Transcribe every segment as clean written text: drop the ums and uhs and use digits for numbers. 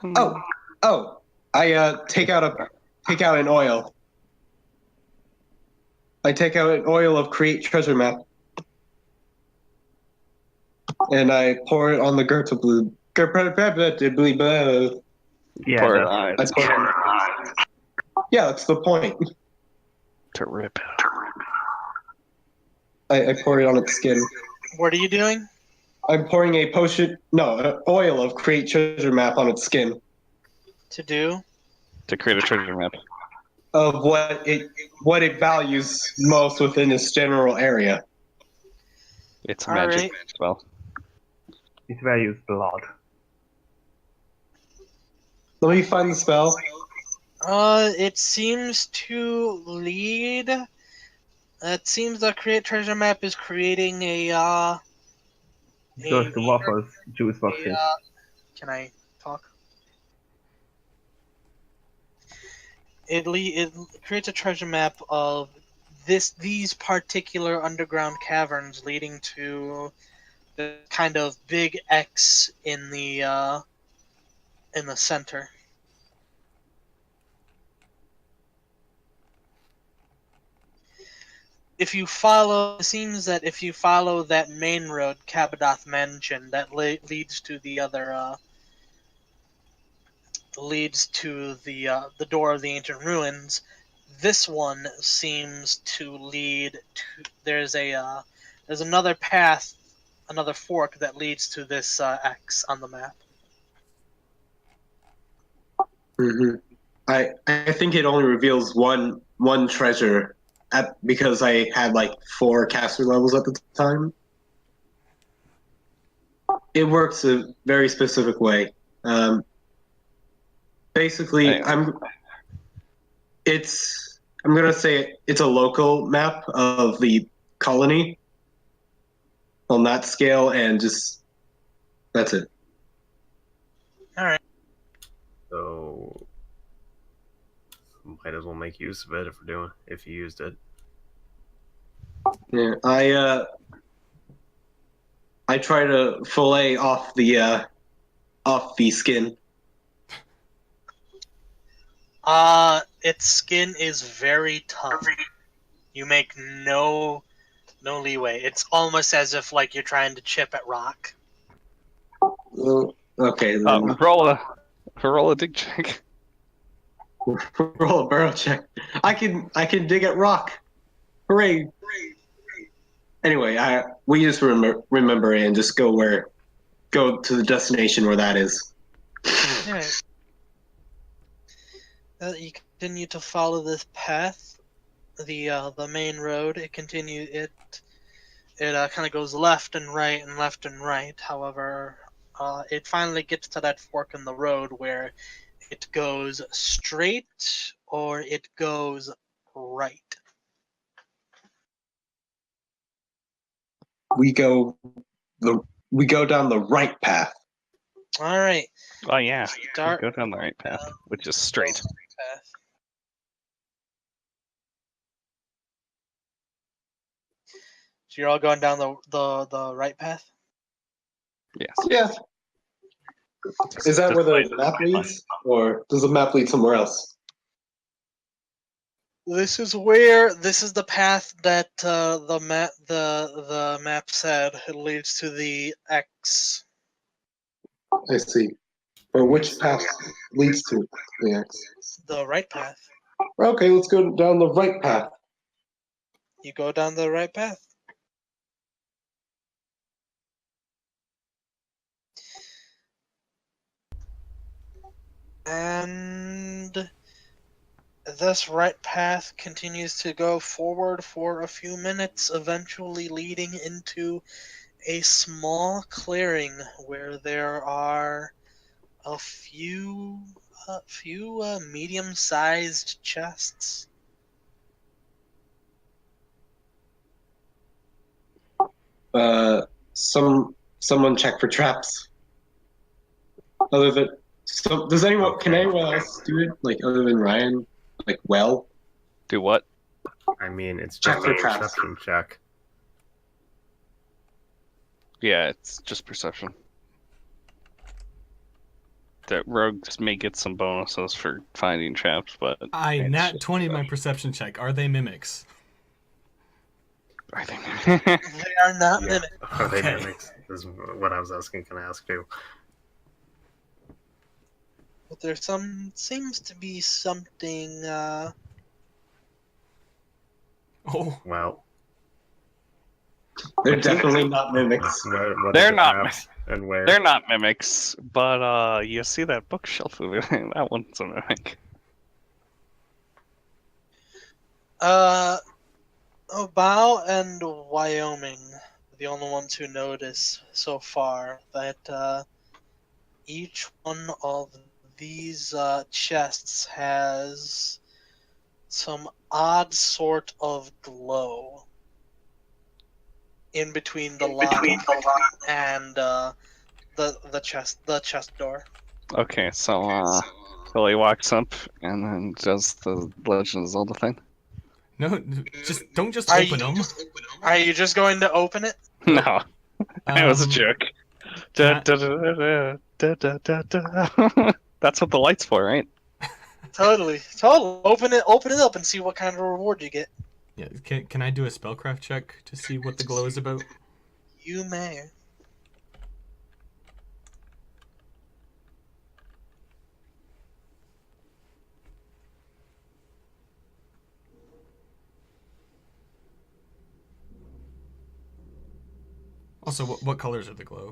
Oh, oh! I take out an oil. I take out an oil of create treasure map, and I pour it on the Gerta blue. Yeah, Pour it that's on. I pour it on. Yeah, that's the point. To rip. I pour it on its skin. What are you doing? I'm pouring an oil of create treasure map on its skin To do? To create a treasure map. of what it values most within its general area. It's a All magic right. spell. its value is blood. Let me find the spell. It seems to lead. It seems the create treasure map is creating a It goes to waffles, juice boxes. Can I talk? It creates a treasure map of these particular underground caverns leading to the kind of big X in the center. It seems that if you follow that main road Cabadoth mentioned, that leads to the other, leads to the door of the ancient ruins. This one seems to lead to. There's another path, another fork that leads to this X on the map. Mm-hmm. I think it only reveals one treasure because I had like 4 caster levels at the time. It works a very specific way. Basically, Anyway. I'm gonna say it's a local map of the colony on that scale, and just that's it. All right. So might as well make use of it if you used it. Yeah, I try to fillet off the skin. Its skin is very tough. You make no leeway. It's almost as if like you're trying to chip at rock. Well, okay, then Roll a dig check. roll a barrel check. I can dig at rock. Hooray! Anyway, we just remember and just go to the destination where that is. Alright. You continue to follow this path, the main road. It kind of goes left and right and left and right. However, it finally gets to that fork in the road where it goes straight or it goes right. We go down the right path. All right. Oh yeah. Start Go down the right path, which is straight. path. So you're all going down the right path? Yes. Yeah. Is that where the map leads, or does the map lead somewhere else? This is the path that the map said it leads to the X. I see. Or which path leads to the X? The right path. Okay, let's go down the right path. You go down the right path. And this right path continues to go forward for a few minutes, eventually leading into a small clearing where there are a few medium-sized chests. Someone check for traps. Can anyone else do it? Like other than Ryan? Like Do what? I mean, it's Check just for a traps. perception check. Yeah, it's just perception. that rogues may get some bonuses for finding traps, but I it's nat just- 20 my perception check. Are they mimics? I think. They are not Yeah. mimics. Are they Okay. mimics? Is what I was asking. Can I ask too? But there's seems to be something. Oh, Well, They're definitely not mimics. what They're are the not traps and where? They're not mimics, but you see that bookshelf over there? That one's a mimic. Obao and Wyoming, are the only ones who notice so far that each one of these chests has some odd sort of glow in between the lock and the chest door. Okay, so Billy walks up and then does the Legend of Zelda thing. no, don't just Are open you- them. Are you just going to open it? No, it was a joke. can That's what the light's for, right? Totally. Open it up and see what kind of reward you get. Yeah, can I do a spellcraft check to see what the glow is about? You may. Also, what colors are the glow?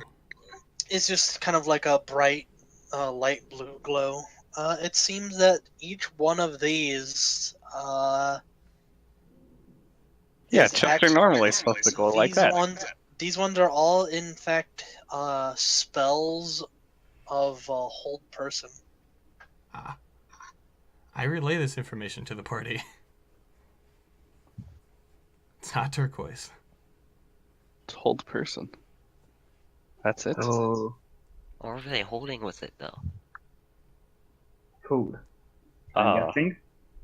It's just kind of like a bright, light blue glow. It seems that each one of these, Yeah, is chests are actually- normally supposed to glow like that. These ones are all, in fact, spells of hold person. Ah. I relay this information to the party. It's not turquoise. Hold person. That's it. So What were they holding with it though? food. I'm Uh, guessing.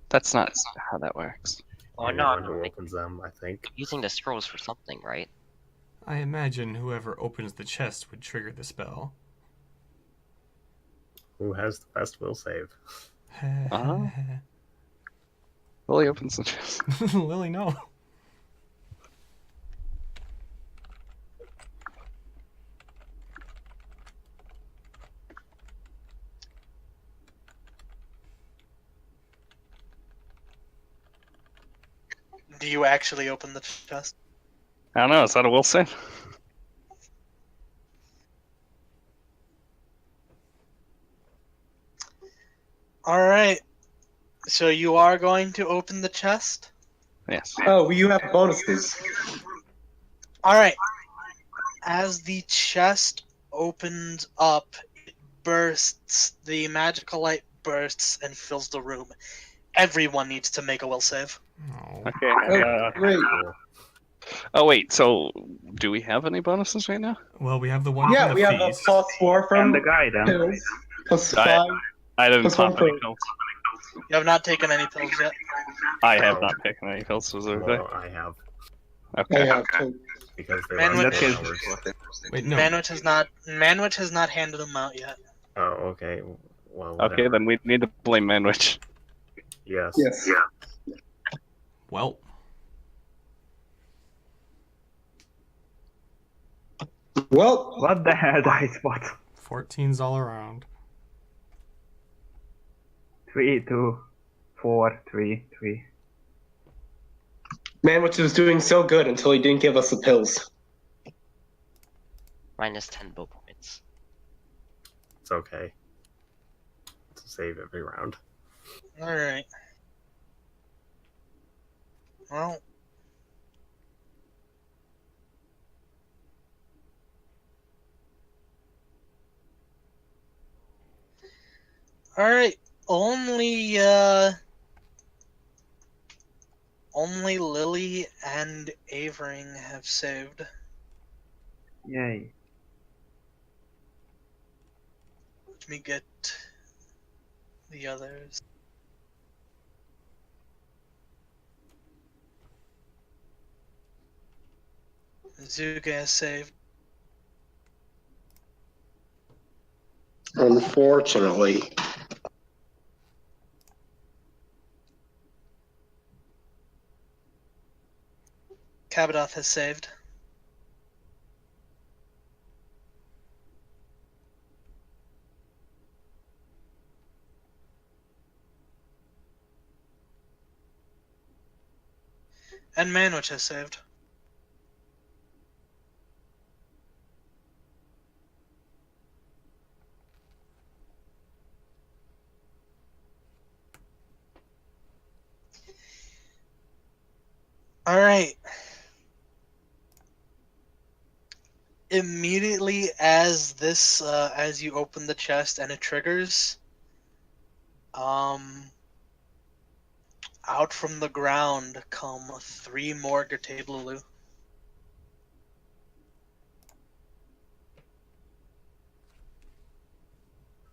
that's not how that works. Oh Anyone no, who like, opens them, I think. using the scrolls for something, right? I imagine whoever opens the chest would trigger the spell. Who has the best will save? Uh-huh. Billy opens the chest. Lily, no. Do you actually open the chest? I don't know, is that a will save? Alright. So you are going to open the chest? Yes. Oh, you have bonuses. Alright. As the chest opens up, it bursts, the magical light bursts and fills the room. Everyone needs to make a will save. Oh. Okay. Oh, great. Cool. Oh wait, so do we have any bonuses right now? Well, we have the one Yeah, from we the have a feast. +4 from And the guy then. pills, plus I- 5. I didn't Plus pop one any for- pills. You have not taken any pills yet. I have not taken any pills specifically. Well, I have Okay. I have 2. because they Man last with- 4 hours. Wait, no. Manwich has not handed them out yet. Oh, okay. Well, Okay, whatever. then we need to blame Manwich. Yes. Yes. Well, Well, What the hell, dice spot? 14's all around. 3, 2, 4, 3, 3. Manwich was doing so good until he didn't give us the pills. Minus 10 bow points. It's okay. It's a save every round. Alright. Well. Alright. Only Lily and Avering have saved. Yay. Let me get the others. Zuga has saved. Unfortunately. Kabadoth has saved. And Manwich has saved. Alright. Immediately as this, as you open the chest and it triggers, out from the ground come 3 more Gertablulu.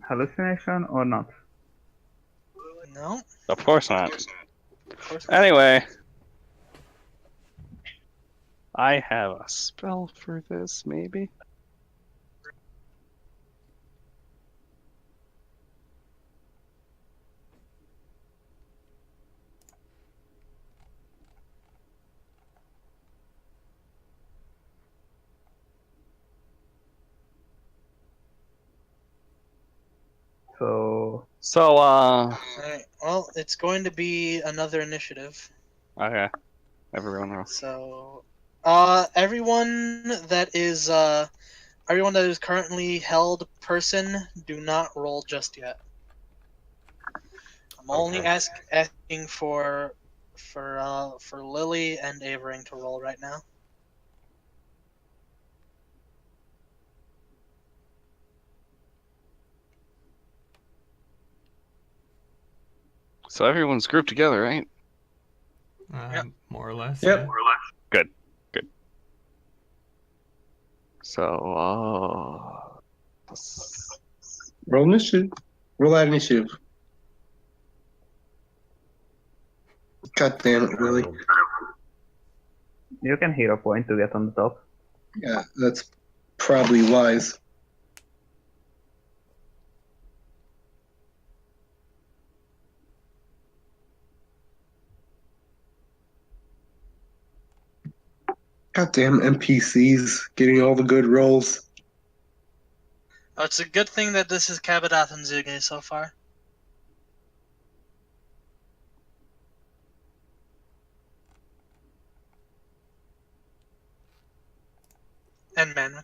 Hallucination or not? No, Of course not. of course not. Anyway, I have a spell for this, maybe. So So, Alright, well, it's going to be another initiative. okay, everyone else. So, everyone that is currently held person, do not roll just yet. I'm only Okay. asking for Lily and Avering to roll right now. So everyone's grouped together, right? Yep. More or less. Yep. Yeah. Good. So, Roll initiative. Roll that initiative. God damn it, Willie. you can hero point to get on the top. Yeah, that's probably wise. Goddamn NPCs getting all the good rolls. Oh, it's a good thing that this is Kabadoth and Zuge so far. And Manwich.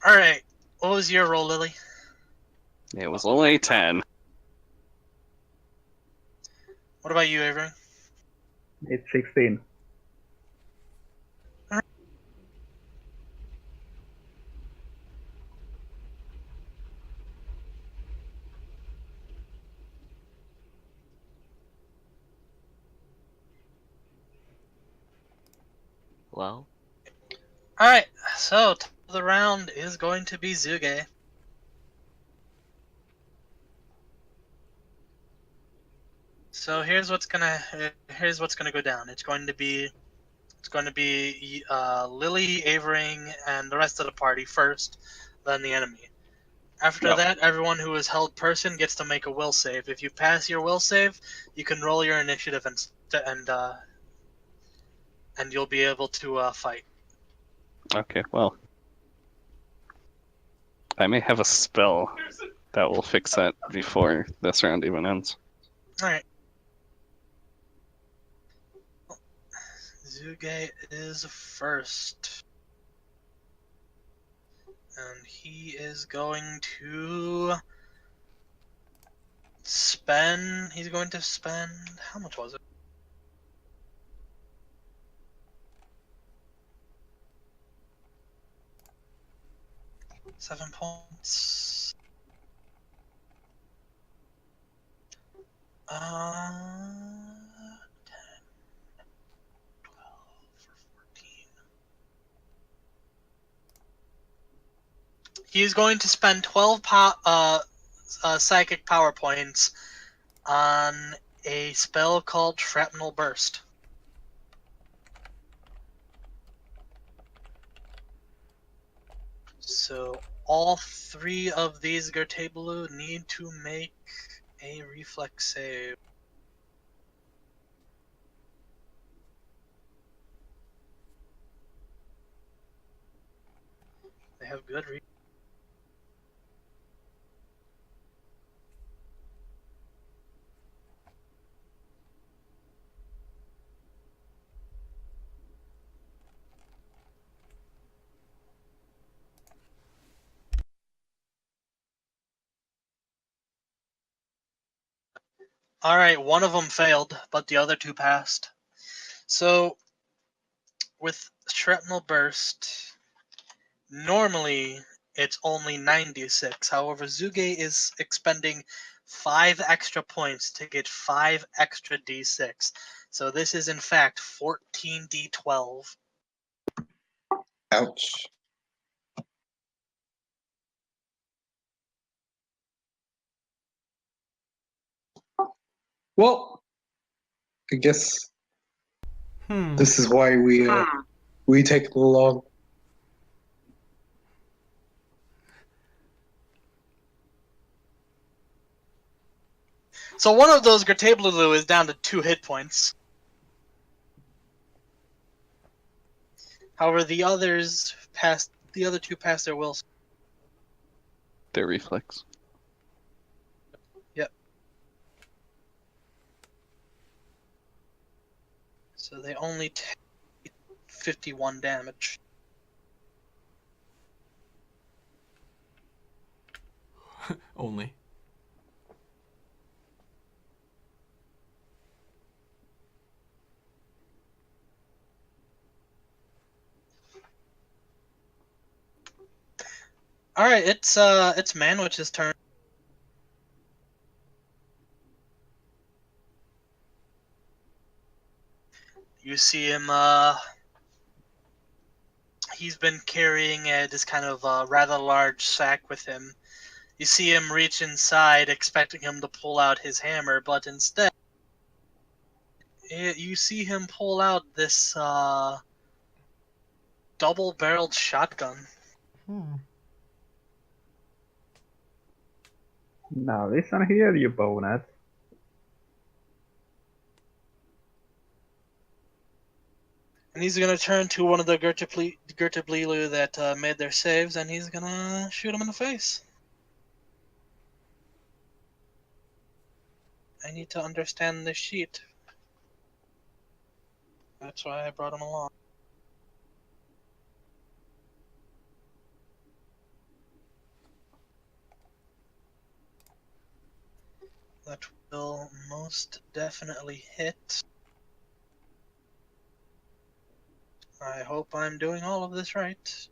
Alright, what was your roll, Lily? it was only 10. What about you, Avering? It's 16. Well, Alright, so top of the round is going to be Zuge. So here's what's gonna go down. It's going to be Lily, Avering, and the rest of the party first, then the enemy. After Yep. that, everyone who is held person gets to make a will save. If you pass your will save, you can roll your initiative and you'll be able to fight. Okay, well. I may have a spell that will fix that before this round even ends. Alright. Zuge is first. And he is going to spend. He's going to spend. How much was it? $7 points. 10, 12, 14. He's going to spend 12 psychic power points on a spell called Shrapnel Burst. So all three of these Gertablu need to make a reflex save. They have good Alright, one of them failed, but the other two passed. So, with Shrapnel Burst, normally it's only 96. However, Zuge is expending 5 extra points to get 5 extra d6. So this is in fact 14d12. Ouch. Well, I guess this is why we take it along. So one of those Gertablu is down to 2 hit points. However, the other two pass their will. Their reflex. Yep. So they only take 51 damage. Only. Alright, it's Manwich's turn. You see him, he's been carrying this kind of rather large sack with him. You see him reach inside, expecting him to pull out his hammer, but instead, you see him pull out this double-barreled shotgun. Now listen here, you bonus. And he's gonna turn to one of the Gertablilu that made their saves, and he's gonna shoot him in the face. I need to understand this sheet. That's why I brought him along. That will most definitely hit. I hope I'm doing all of this right.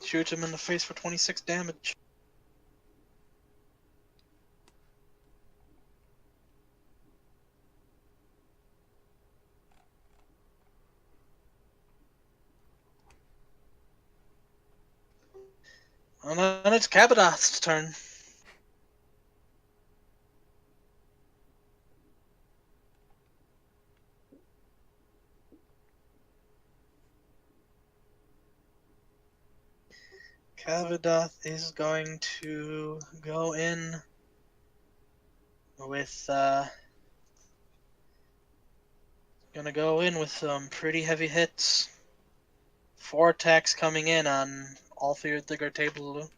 Shoot him in the face for 26 damage. And then it's Kabadoth's turn. Kabadoth is going to go in with some pretty heavy hits. 4 attacks coming in on all 3 of the Gertablu.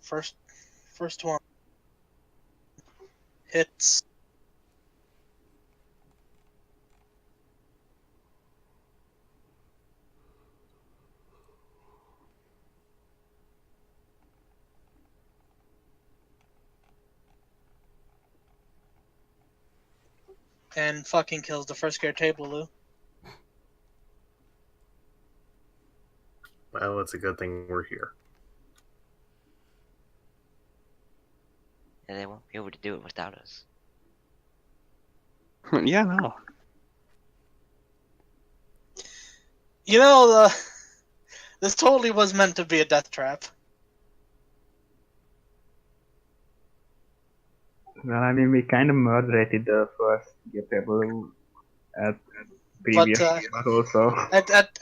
First one hits. And fucking kills the first Gertablu. Well, it's a good thing we're here. And they won't be able to do it without us. Yeah, no. You know, this totally was meant to be a death trap. Well, I mean, we kind of moderated the first gear table at previous But, but also.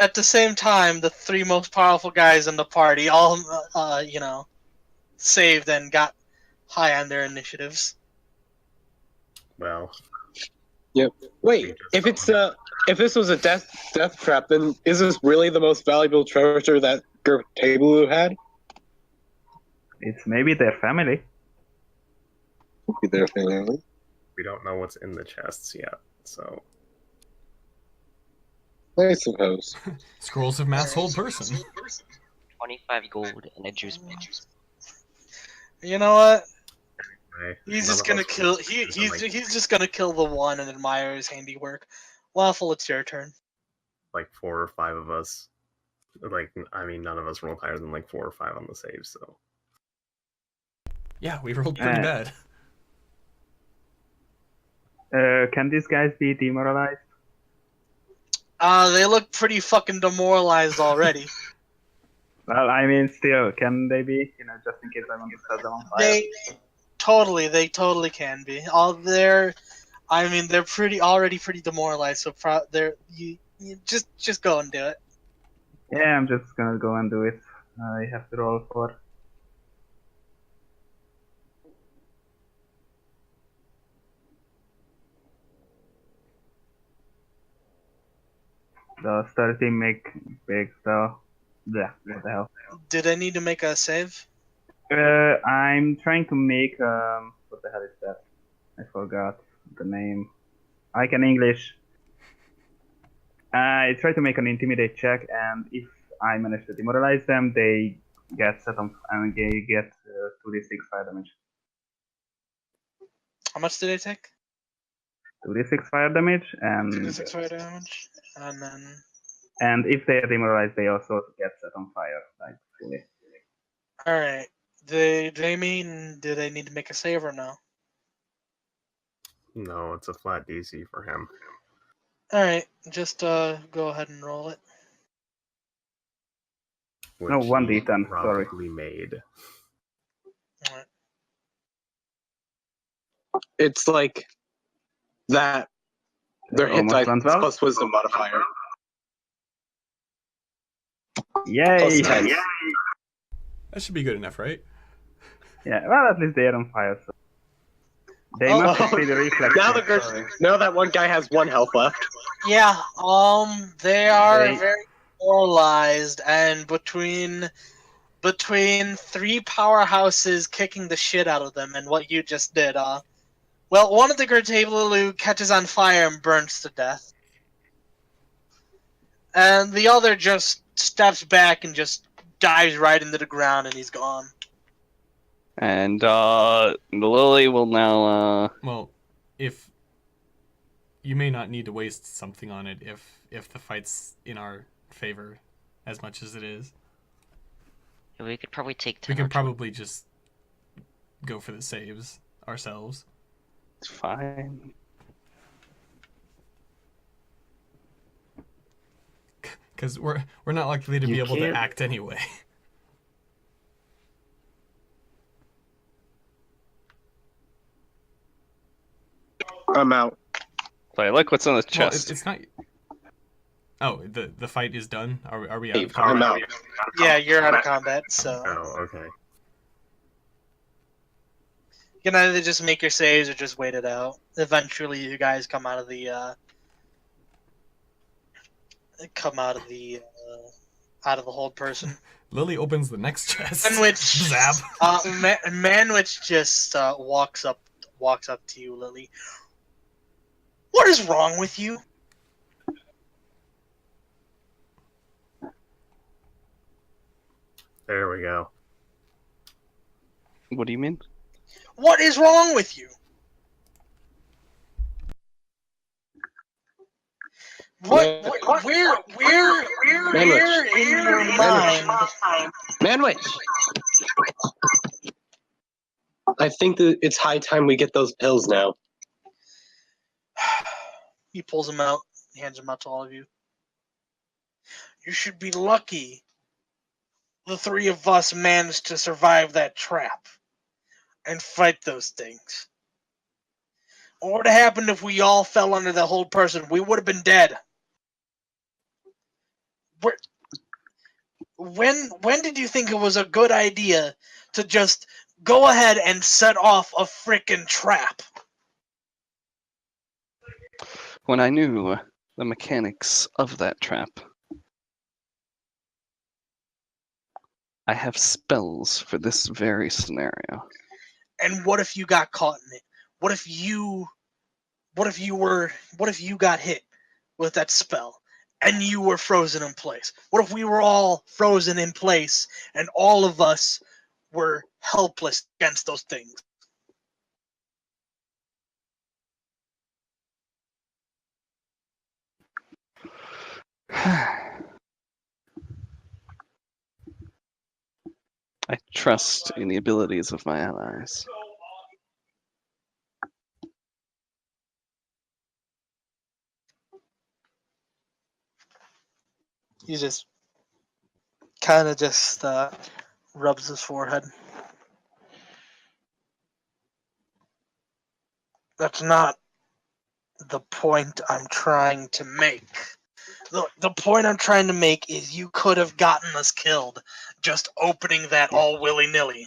At the same time, the three most powerful guys in the party all, saved and got high on their initiatives. Well, Wait, if this was a death trap, then is this really the most valuable treasure that Gertable had? It's maybe their family. Be their family. we don't know what's in the chests yet, so I suppose. Scrolls of Mass Hold Person. 25 gold and a juice box. You know what? anyway, He's none just of gonna us kill. will- He's just gonna kill the one and admire his handiwork. Waffle, it's your turn. like 4 or 5 of us. Like, I mean, none of us rolled higher than like 4 or 5 on the save, so Yeah, we rolled pretty bad. Can these guys be demoralized? They look pretty fucking demoralized already. Well, I mean, still, can they be? You know, just in case I want to set them on fire. They totally can be. They're already pretty demoralized. So you just go and do it. Yeah, I'm just gonna go and do it. I have to roll for. The 30 make big, so. Yeah, what the hell. Did I need to make a save? I'm trying to make, what the hell is that? I forgot the name. I can English. I try to make an intimidate check, and if I manage to demoralize them, they get set on and they get 2d6 fire damage. How much did I take? 2d6 fire damage, and 2d6 fire damage, and then. and if they are demoralized, they also get set on fire, like fully. All right. Did they need to make a save or no? no, it's a flat DC for him. All right. Just go ahead and roll it. Which No, 1d10, he sorry. probably made. All right. It's like that. Their hit Almost dice 112? plus wisdom modifier. Yay! Plus 10. That should be good enough, right? Yeah, well, at least they are on fire, so. They Oh, must succeed the reflex. Now sorry. now that one guy has 1 health left. Yeah. They are They- very demoralized, and between 3 powerhouses kicking the shit out of them and what you just did, well, one of the Gertable catches on fire and burns to death. And the other just steps back and just dives right into the ground and he's gone. And Lily will now. Well, if you may not need to waste something on it if the fight's in our favor as much as it is. We could probably take 10 We can or 20. probably just go for the saves ourselves. It's fine. Because we're not likely to be You able to can't- act anyway. I'm out. Play. Look what's on the Well, chest. it's not. Oh, the fight is done. Are we out of I'm combat? out. Yeah, you're out of combat, so Oh, okay. you can either just make your saves or just wait it out. Eventually, you guys come out of the hold person. Lily opens the next chest. Manwich, Zap. Manwich just walks up to you, Lily. What is wrong with you? There we go. What do you mean? What is wrong with you? Where in your mind? Manwich! I think that it's high time we get those pills now. He pulls them out, hands them out to all of you. You should be lucky the three of us managed to survive that trap and fight those things. What would have happened if we all fell under the hold person? We would have been dead. When did you think it was a good idea to just go ahead and set off a frickin' trap? When I knew the mechanics of that trap. I have spells for this very scenario. And what if you got caught in it? What if you got hit with that spell and you were frozen in place? What if we were all frozen in place and all of us were helpless against those things? I trust in the abilities of my allies. He just kind of just rubs his forehead. That's not the point I'm trying to make. The point I'm trying to make is you could have gotten us killed just opening that all willy-nilly.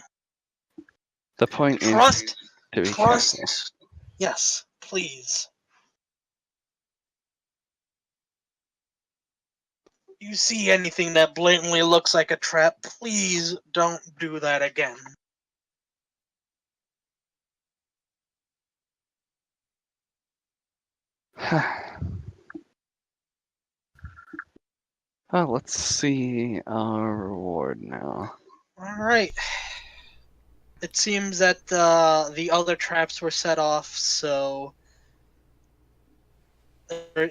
The point Trust, is to be trust. careful. Yes, please. You see anything that blatantly looks like a trap, please don't do that again. Oh, let's see our reward now. Alright. It seems that the other traps were set off, so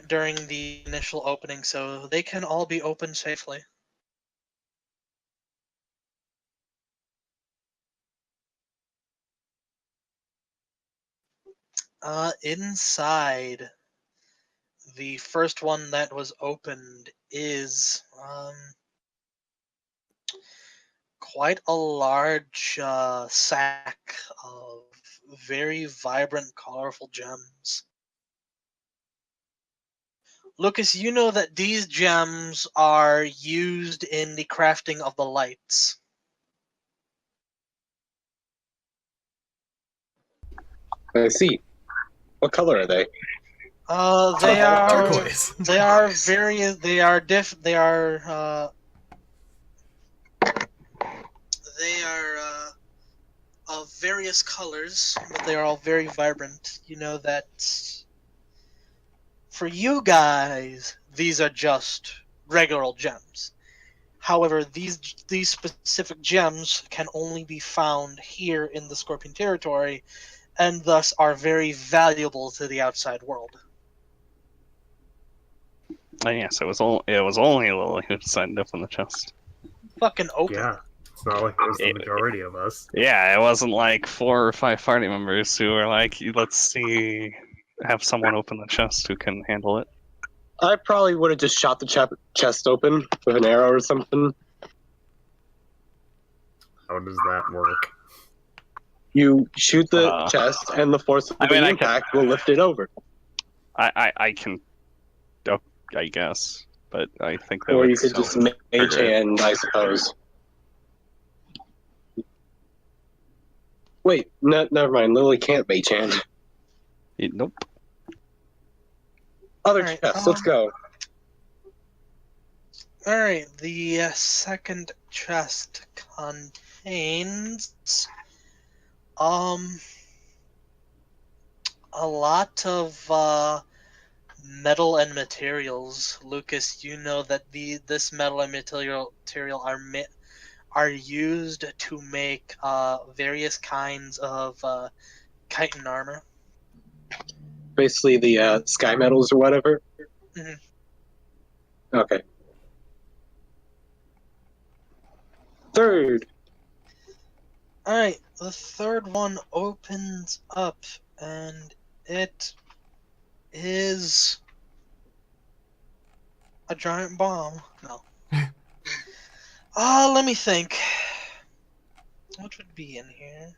during the initial opening, so they can all be opened safely. Inside, the first one that was opened is quite a large sack of very vibrant, colorful gems. Lucas, you know that these gems are used in the crafting of the lights. I see. What color are they? They are Turquoise. they are various. They are of various colors, but they are all very vibrant. You know that for you guys, these are just regular gems. However, these specific gems can only be found here in the Scorpion territory, and thus are very valuable to the outside world. And yes, it was only Lily who decided to open the chest. Fucking open. Yeah, it's not like it was the majority of us. Yeah, it wasn't like 4 or 5 party members who were like, let's have someone open the chest who can handle it. I probably would have just shot the chest open with an arrow or something. How does that work? You shoot the chest, and the force of the impact will lift it over. I can, I guess, but I think that Or would you could just mage hand, I suppose. Wait, never mind. Lily can't mage hand. Nope. Other Alright, chest, let's go. Alright, the second chest contains a lot of metal and materials. Lucas, you know that this metal and material are used to make various kinds of chitin armor. Basically the sky metals or whatever. Mhm. Okay. Third. Alright, the third one opens up, and it is a giant bomb. No, Let me think. What would be in here?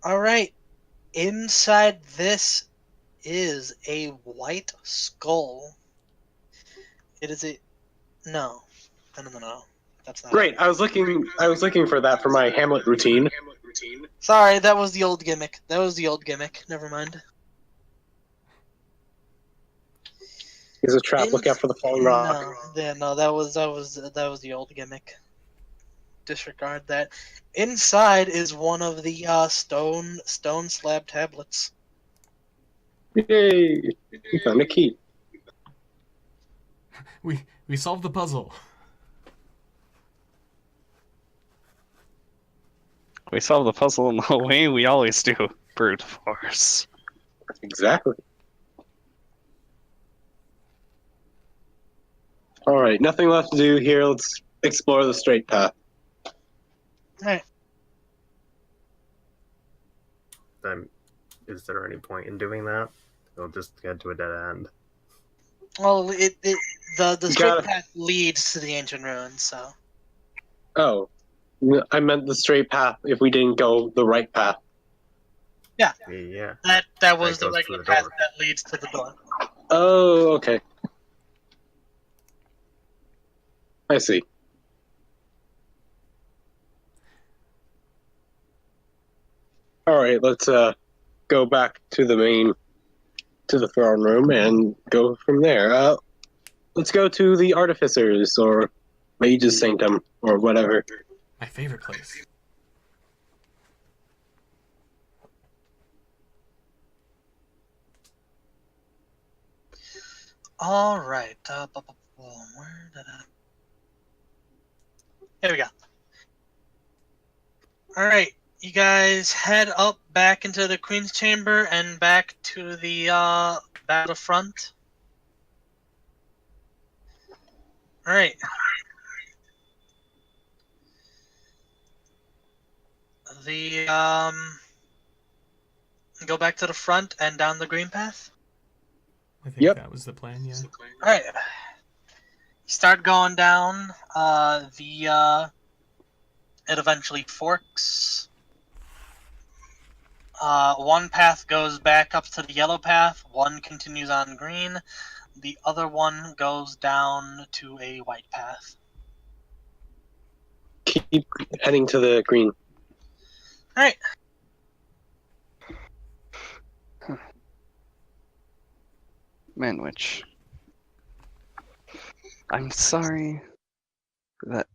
Alright. Inside this is a white skull. It is a... No. No. That's not Great. it. I was looking for that for my Hamlet routine. Sorry, that was the old gimmick. Never mind. Here's a trap. Look out for the falling rock. No, that was the old gimmick. Disregard that. Inside is one of the stone slab tablets. Yay! We found a key. We solved the puzzle. We solve the puzzle in the way we always do. Brute force. Exactly. All right. Nothing left to do here. Let's explore the straight path. Alright. Is there any point in doing that? It'll just get to a dead end. Well, the straight Gotta- path leads to the ancient ruins, so. Oh, I meant the straight path. If we didn't go the right path. Yeah. That was That the goes to regular the path door. that leads to the door. Oh, okay. I see. All right, let's go back to the throne room and go from there. Let's go to the artificers or mages sanctum or whatever. My favorite place. Alright. Where did I... Here we go. Alright. You guys head up back into the Queen's Chamber and back to the battlefront. Alright. Go back to the front and down the green path. I think Yep. that was the plan, yeah. Alright. Start going down. It eventually forks. One path goes back up to the yellow path. One continues on green. The other one goes down to a white path. Keep heading to the green. Alright. Manwich. I'm sorry that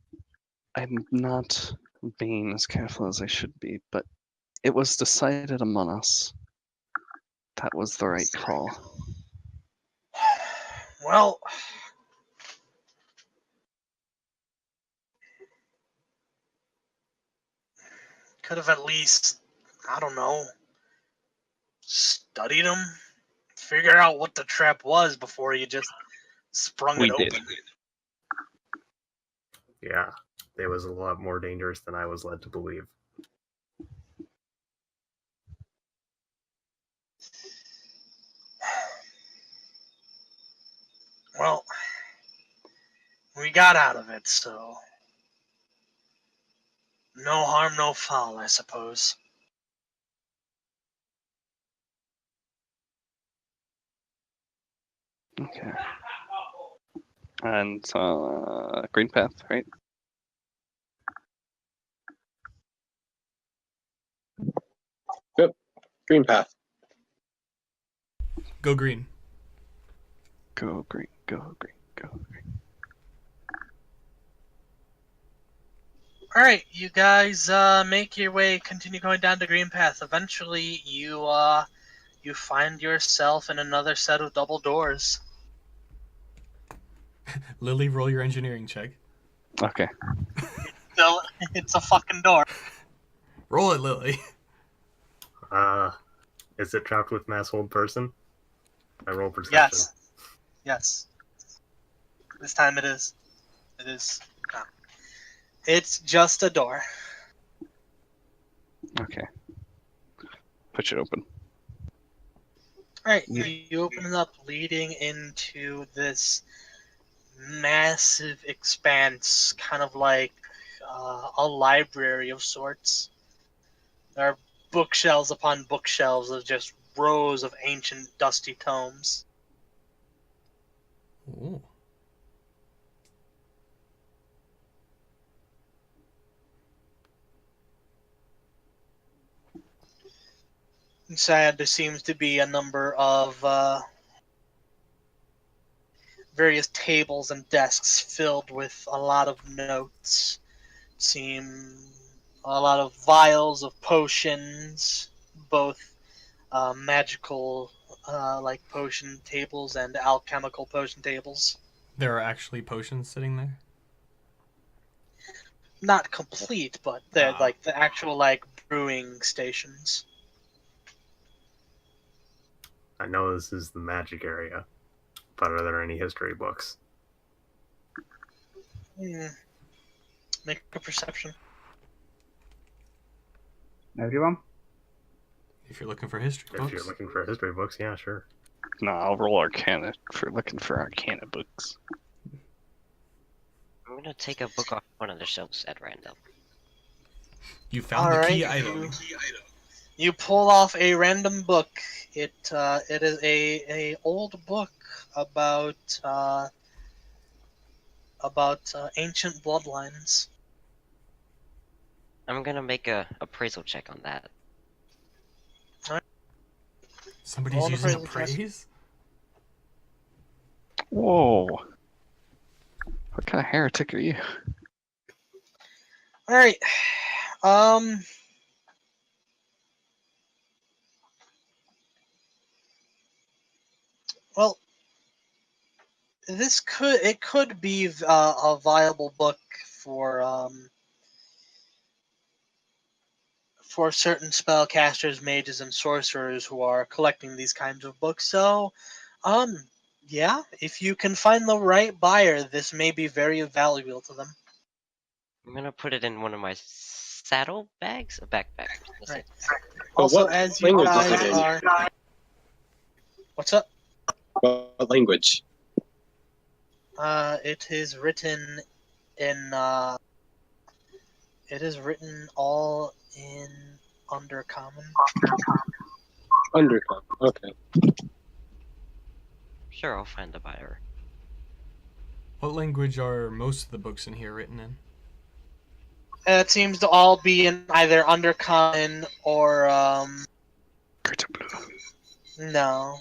I'm not being as careful as I should be, but it was decided among us that was the right call. Well, could have at least, I don't know, studied them, figure out what the trap was before you just sprung We it did. open. Yeah, it was a lot more dangerous than I was led to believe. Well, we got out of it, so no harm, no foul, I suppose. Okay. And green path, right? Green path. Go green. Go green, go green, go green. Alright, you guys make your way, continue going down the green path. Eventually, you find yourself in another set of double doors. Lily, roll your engineering check. Okay. So, it's a fucking door. Roll it, Lily. Is it trapped with mass hold person? I roll perception. Yes. Yes. This time it is. It is. No. It's just a door. Okay. Push it open. Alright, you open it up, leading into this massive expanse, kind of like a library of sorts. There are bookshelves upon bookshelves of just rows of ancient, dusty tomes. Ooh. Inside, there seems to be a number of various tables and desks filled with a lot of notes. Seem a lot of vials of potions, both magical like potion tables and alchemical potion tables. There are actually potions sitting there. Not complete, but they're Ah. like the actual like brewing stations. I know this is the magic area, but are there any history books? Make a perception. Everyone? If you're looking for history If books. you're looking for history books, yeah, sure. No, I'll roll Arcana for looking for Arcana books. I'm gonna take a book off one of the shelves at random. You found the key Alright, item. You pull off a random book. It is a old book about ancient bloodlines. I'm gonna make a appraisal check on that. Somebody's Roll an using appraisal test. appraise? Whoa. What kind of heretic are you? All right. Well, it could be a viable book for certain spellcasters, mages, and sorcerers who are collecting these kinds of books. So, yeah, if you can find the right buyer, this may be very valuable to them. I'm gonna put it in one of my saddle bags, a backpack. Right. But Also, what as you language is guys it in? are, what's up? What language? It is written in. It is written all in Undercommon. Undercommon. Okay. Sure, I'll find a buyer. What language are most of the books in here written in? It seems to all be in either Undercommon or no.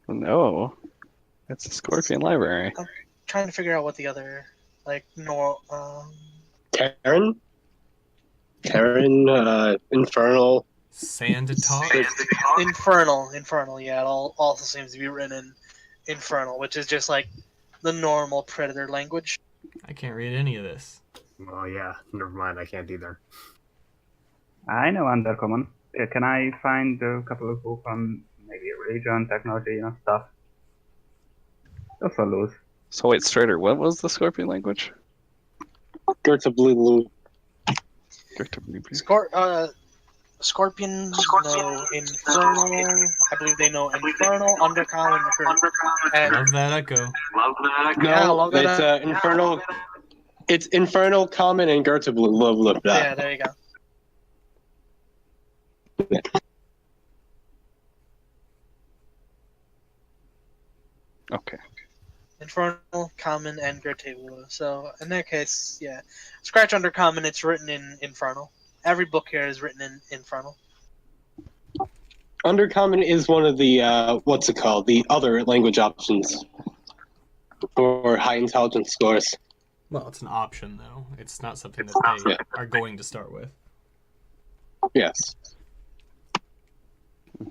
No. It's a Scorpion library. Trying to figure out what the other Terran? Terran, Infernal. Sand talk? Infernal. Yeah, it all also seems to be written in Infernal, which is just like the normal Predator language. I can't read any of this. Well, yeah, never mind, I can't either. I know Undercommon. Can I find a couple of books on maybe religion, technology, stuff? Also loose. So wait, Strider, what was the Scorpion language? Gerta Blue. Scorpions know Infernal. I believe they know Infernal, Undercommon, and Love that echo. Yeah, I No, love that. it's Infernal. It's Infernal, Common, and Gerta Blue. yeah, there you go. Okay. Infernal, Common, and Gertable. So in that case, yeah, scratch Undercommon. It's written in Infernal. Every book here is written in Infernal. Undercommon is one of the what's it called? The other language options for high intelligence scores. Well, it's an option, though. It's not something that they are going to start with. Yes.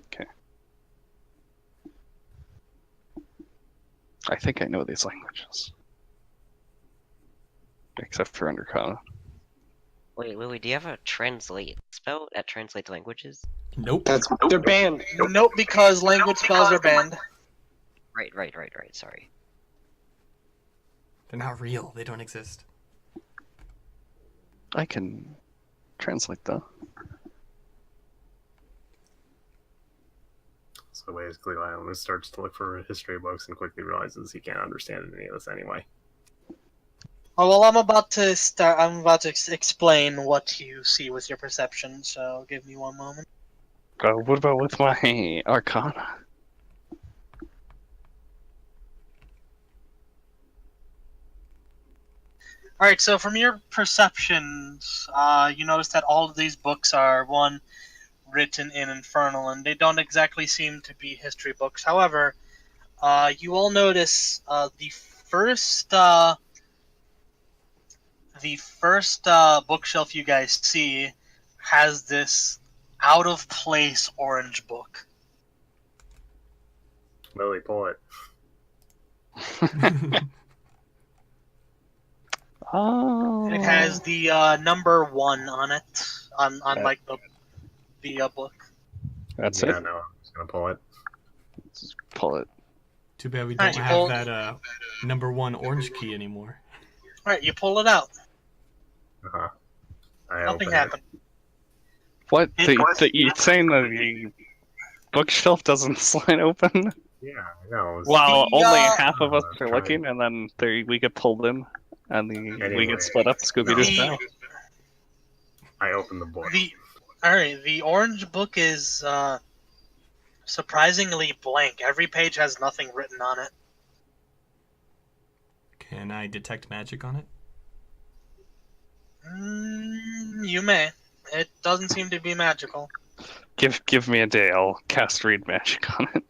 Okay. I think I know these languages. Except for Undercommon. Wait, Louis, do you have a translate spell that translates languages? Nope. They're banned. Nope, because language spells are banned. Right, sorry. They're not real. They don't exist. I can translate though. So basically, Lionel starts to look for history books and quickly realizes he can't understand any of this anyway. Oh, well, I'm about to start. I'm about to explain what you see with your perception. So give me one moment. What about with my Arcana? All right. So from your perceptions, you notice that all of these books are written in Infernal, and they don't exactly seem to be history books. However, you all notice the first bookshelf you guys see has this out of place orange book. Lily, pull it. Oh. It has the number 1 on it on like the book. That's Yeah, it. no, I'm just gonna pull it. Just pull it. Too bad we Alright, don't you have pull- that number 1 orange key anymore. All right, you pull it out. Uh-huh. I Nothing open happened. What? It- You're saying that the bookshelf doesn't slide open? it. Yeah, I know. Well, The, only uh, half of us are try. looking, and then we get pulled in, and we Anyway, get split up Scooby-Doo no. style. I open the book. The orange book is surprisingly blank. Every page has nothing written on it. Can I detect magic on it? You may. It doesn't seem to be magical. Give me a day. I'll cast read magic on it.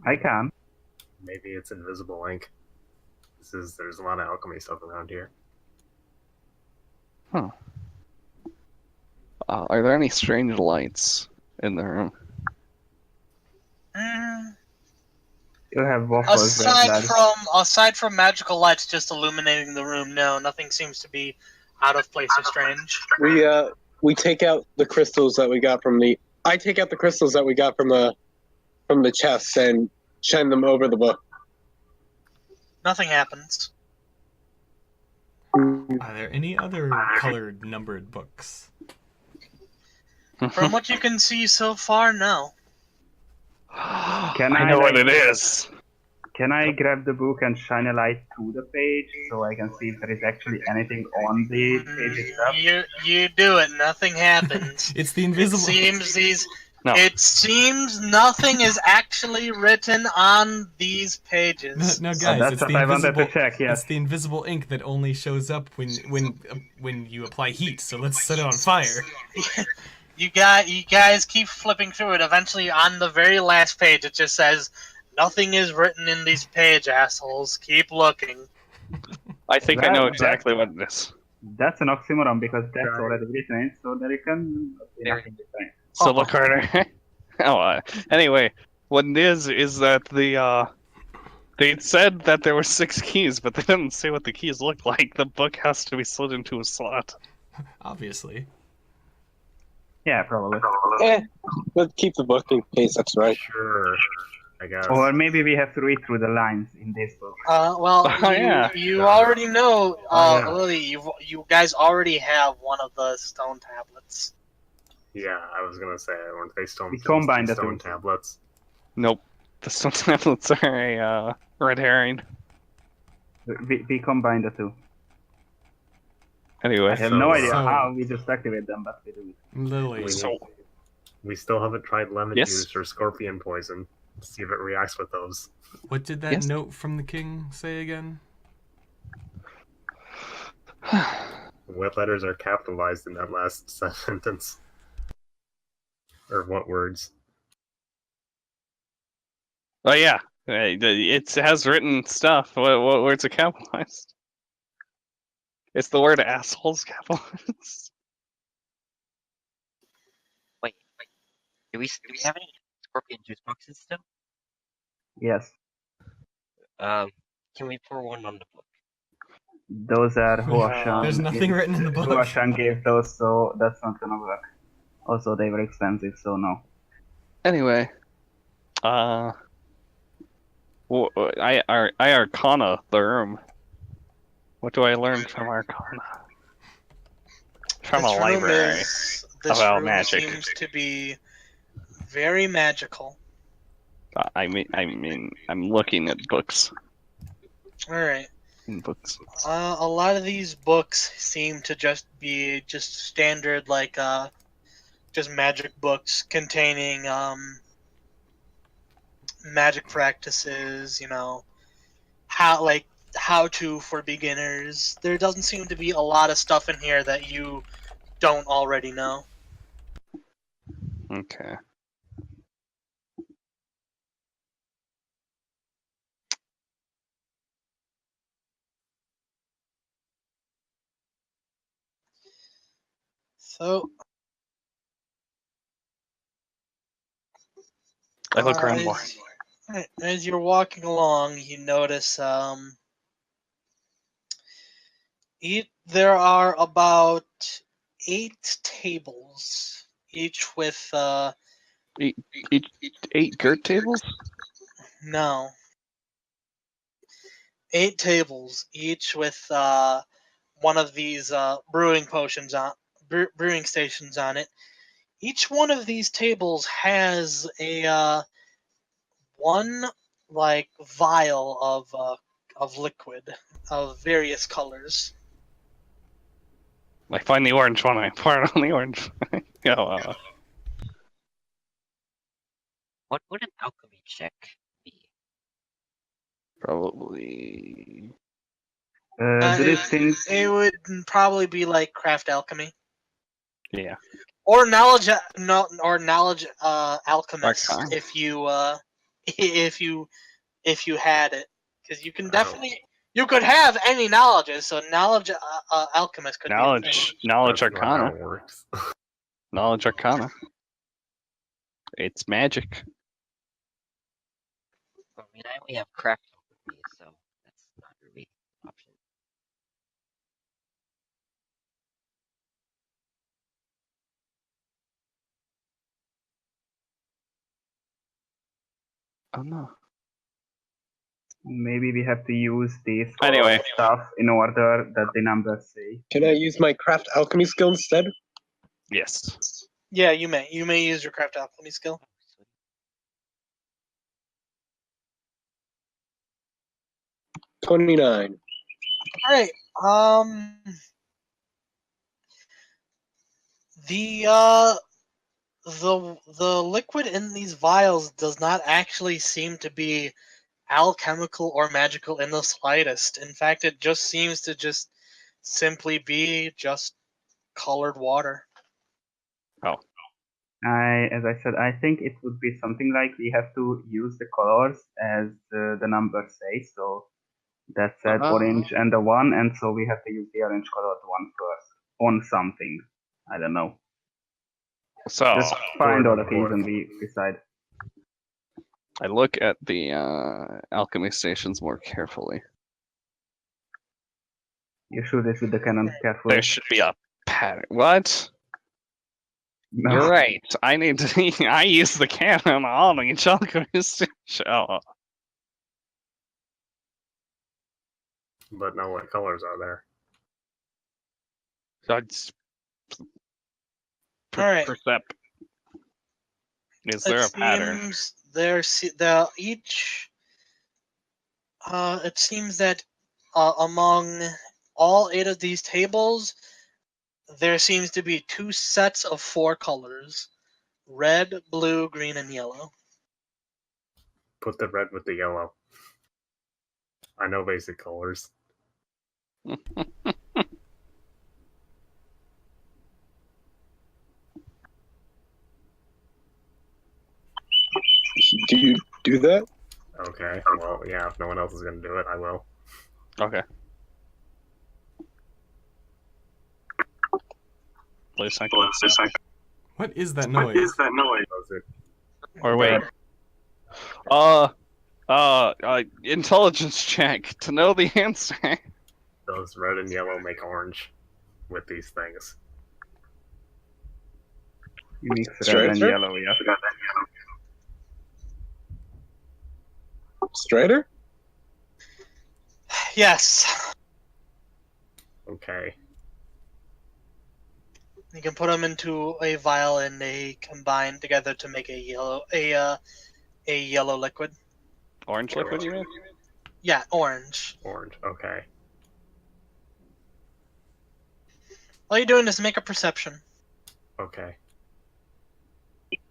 I can. Maybe it's invisible ink. There's a lot of alchemy stuff around here. Are there any strange lights in the room? You have waffles there, lad. Aside from magical lights just illuminating the room, no, nothing seems to be out of place or strange. We take out the crystals that we got from the. I take out the crystals that we got from the chests and shine them over the book. Nothing happens. Are there any other colored, numbered books? From what you can see so far, no. Can I I know like- what it is. Can I grab the book and shine a light to the page so I can see if there is actually anything on the page itself? You do it. Nothing happens. It's the invisible. No. It seems nothing is actually written on these pages. No, Oh, guys, that's it's what the I wanted invisible. to check, yes. It's the invisible ink that only shows up when you apply heat. So let's set it on fire. You guys keep flipping through it. Eventually, on the very last page, it just says, "Nothing is written in these page, assholes. Keep looking." I think I know That- exactly what it is. That's an oxymoron because that's Right. already written, so there you can be There. nothing different. So look harder. Anyway, what it is that they said that there were 6 keys, but they didn't say what the keys look like. The book has to be slid into a slot. Obviously. Yeah, probably. Let's keep the book in case that's right. Sure, I guess. Or maybe we have to read through the lines in this book. Well, Oh, yeah. you already know, Oh, yeah. Lily, you guys already have one of the stone tablets. Yeah, I was gonna say, weren't they We combined the stone two. tablets? Nope. The stone tablets are a red herring. We combine the two. Anyway, I have So- no idea So- how we just activate them, but we do it. Lily. so We still haven't tried lemon Yes. juice or scorpion poison to see if it reacts with those. What did that Yes. note from the king say again? What letters are capitalized in that last sentence? Or what words? oh yeah, it has written stuff. What words are capitalized? It's the word assholes capitalized. Wait. Do we have any scorpion juice boxes still? Yes. Can we pour one on the book? Those are Huoshan. There's nothing written in the book. Huoshan gave those, so that's not gonna work. Also, they were expensive, so no. Anyway, I Arcana the room. What do I learn from Arcana? From a library. This About room magic. seems to be very magical. I mean, I'm looking at books. Alright. In books. A lot of these books seem to just be standard, like, just magic books containing, magic practices, how to for beginners. There doesn't seem to be a lot of stuff in here that you don't already know. Okay. So, I look around more. as you're walking along, you notice there are about 8 tables, each with Eight girt tables? no, 8 tables, each with one of these brewing stations on it. Each one of these tables has a one like vial of liquid of various colors. I find the orange one. I pour it on the orange. Oh, What would an alchemy check be? probably. Do they think It would probably be like craft alchemy Yeah. or knowledge, alchemist Arcana. if you if you had it, because you can definitely you could have any knowledges. So knowledge, alchemist could be a thing. Knowledge That's not how arcana. it works. Knowledge arcana. It's magic. I mean, I only have craft alchemy, so that's not really an option. Oh no. maybe we have to use this Anyway. stuff in order that the numbers say? Can I use my craft alchemy skill instead? Yes. Yeah, you may use your craft alchemy skill. So 29. All right. The liquid in these vials does not actually seem to be alchemical or magical in the slightest. In fact, it just seems to just simply be just colored water. As I said, I think it would be something like we have to use the colors as the numbers say. So that said orange and the 1, and so we have to use the orange colored one first on something. I don't know. So Just find all the Fourth. keys and we decide. I look at the alchemy stations more carefully. You shoot it with the cannon carefully. There should be a pattern. What? No. You're right. I need to. I use the cannon on each alchemy station. Oh. But now what colors are there? That's All right. percept. Is there a pattern? It seems that among all 8 of these tables, there seems to be 2 sets of 4 colors: red, blue, green, and yellow. Put the red with the yellow. I know basic colors. Do you do that? Okay, well, yeah, if no one else is going to do it, I will. Okay. Play second. What is that noise? Does it? Or wait. Intelligence check to know the answer. Does red and yellow make orange with these things? You mix Straight red and through? yellow, yeah. Strider? Yes. Okay. You can put them into a vial and they combine together to make a yellow liquid. Orange liquid, you mean? Yeah, orange. Orange. Okay. All you're doing is make a perception. Okay.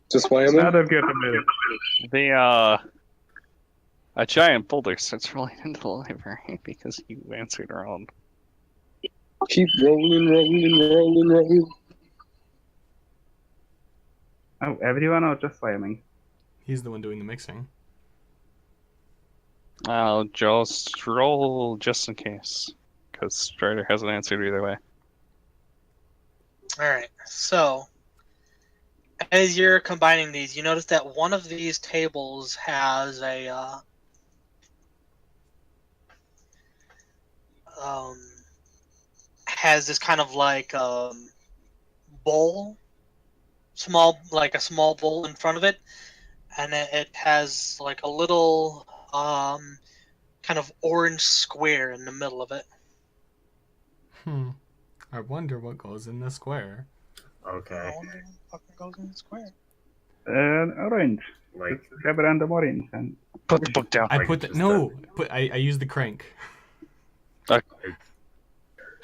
Just why am Out I? of your ability. A giant boulder starts rolling into the library because you answered wrong. Keep rolling. Oh, everyone or just Wyoming? He's the one doing the mixing. I'll just roll just in case, because Strider hasn't answered either way. Alright, so as you're combining these, you notice that one of these tables has a has this kind of like bowl, like a small bowl in front of it, and it has like a little kind of orange square in the middle of it. I wonder what goes in the square. Okay. I wonder what fucking goes in the square. Orange. Like, Just grab a random orange and Put the book down. I Like put the just no. I used the crank.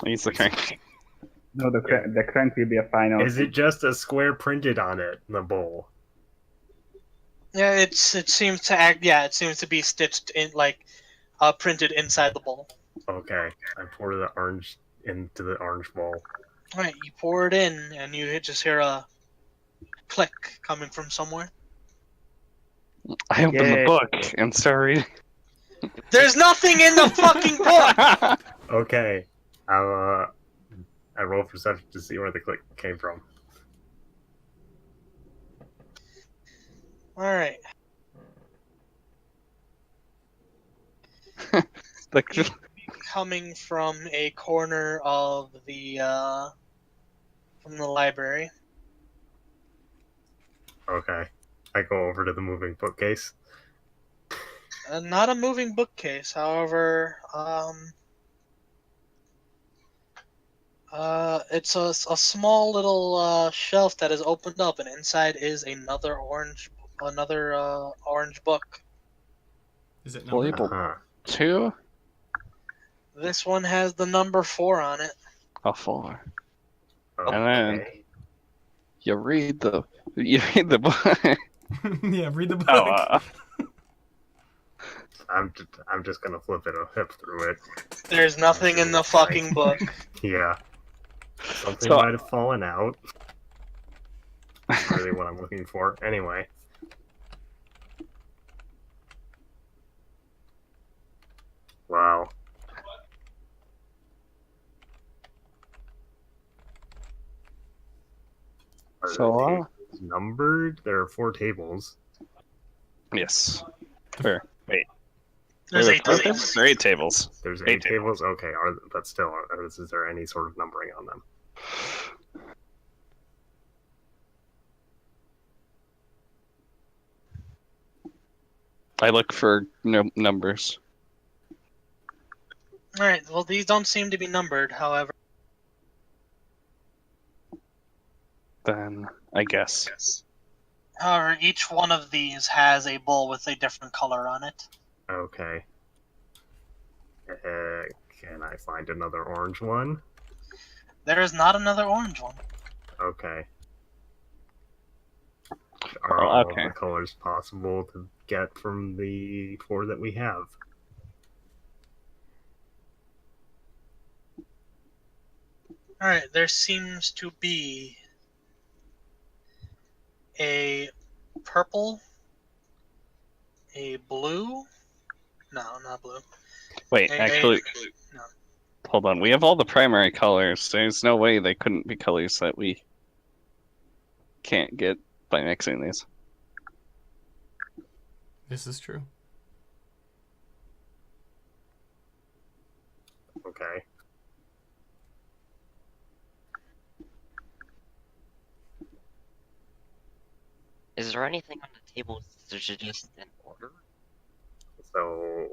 Use the crank. no, the crank will be a final. is it just a square printed on it in the bowl? Yeah, it seems to act. Yeah, it seems to be stitched in, like printed inside the bowl. Okay. I pour the orange into the orange bowl. All right, you pour it in, and you just hear a click coming from somewhere. I open the Yay. book and start reading. There's nothing in the fucking book. Okay. I roll perception to see where the click came from. All right. Coming from a corner of the from the library. Okay. I go over to the moving bookcase. Not a moving bookcase, however, it's a small little shelf that is opened up, and inside is another orange book. Is it numbered? Label. Uh-huh. 2? This one has the number 4 on it. A 4. Okay. And then you read the book. Yeah, read the book. Oh, I'm just gonna flip through it. There's nothing in the fucking book. Yeah. Something So- might have fallen out. That's really what I'm looking for. Anyway. Wow. Are the So, tables numbered? There are 4 tables. yes. Fair. Wait. There's There 8 are tables. There are 8 tables. There's 8 8 tables? Okay, but still, is there any sort of numbering on them? I look for numbers. Alright, well, these don't seem to be numbered, however. Then I guess. However, each one of these has a bowl with a different color on it. Okay. Can I find another orange one? There is not another orange one. Okay. Are Oh, all okay. the colors possible to get from the 4 that we have? Alright, there seems to be a purple, a blue. No, not blue. Wait, actually, no. hold on. We have all the primary colors. There's no way they couldn't be colors that we can't get by mixing these. This is true. Okay. Is there anything on the table to suggest an order? So,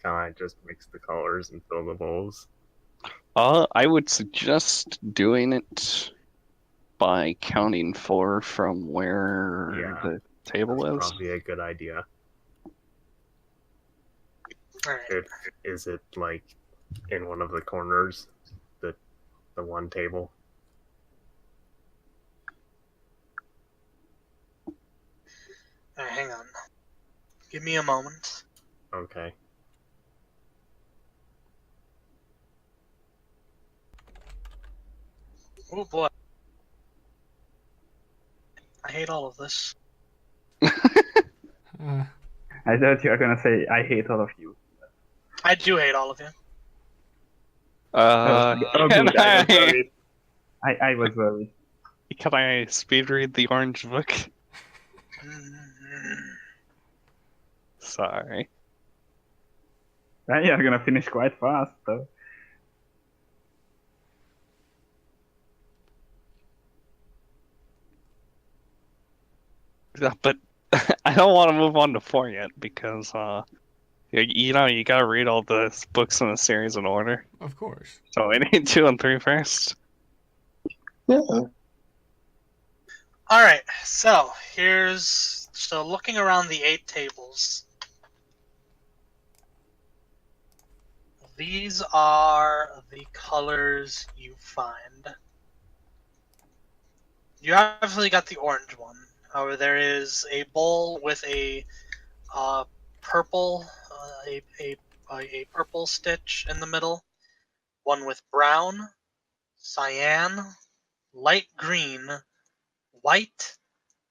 can I just mix the colors and fill the bowls? I would suggest doing it by counting 4 from where Yeah, the table That's is. probably a good idea. Alright. Is it like in one of the corners, the one table? Alright, hang on. Give me a moment. Okay. Oh boy. I hate all of this. I thought you were gonna say, I hate all of you. I do hate all of you. Uh, Oh, can good, I was I, worried. I was worried. can I speed read the orange book? Sorry. You're gonna finish quite fast, though. Yeah, but I don't want to move on to 4 yet because, you know, you gotta read all the books in the series in order. Of course. So we need 2 and 3 first. Yeah. Alright, so looking around the 8 tables. These are the colors you find. You obviously got the orange one. However, there is a bowl with a purple, a purple stitch in the middle. One with brown, cyan, light green, white,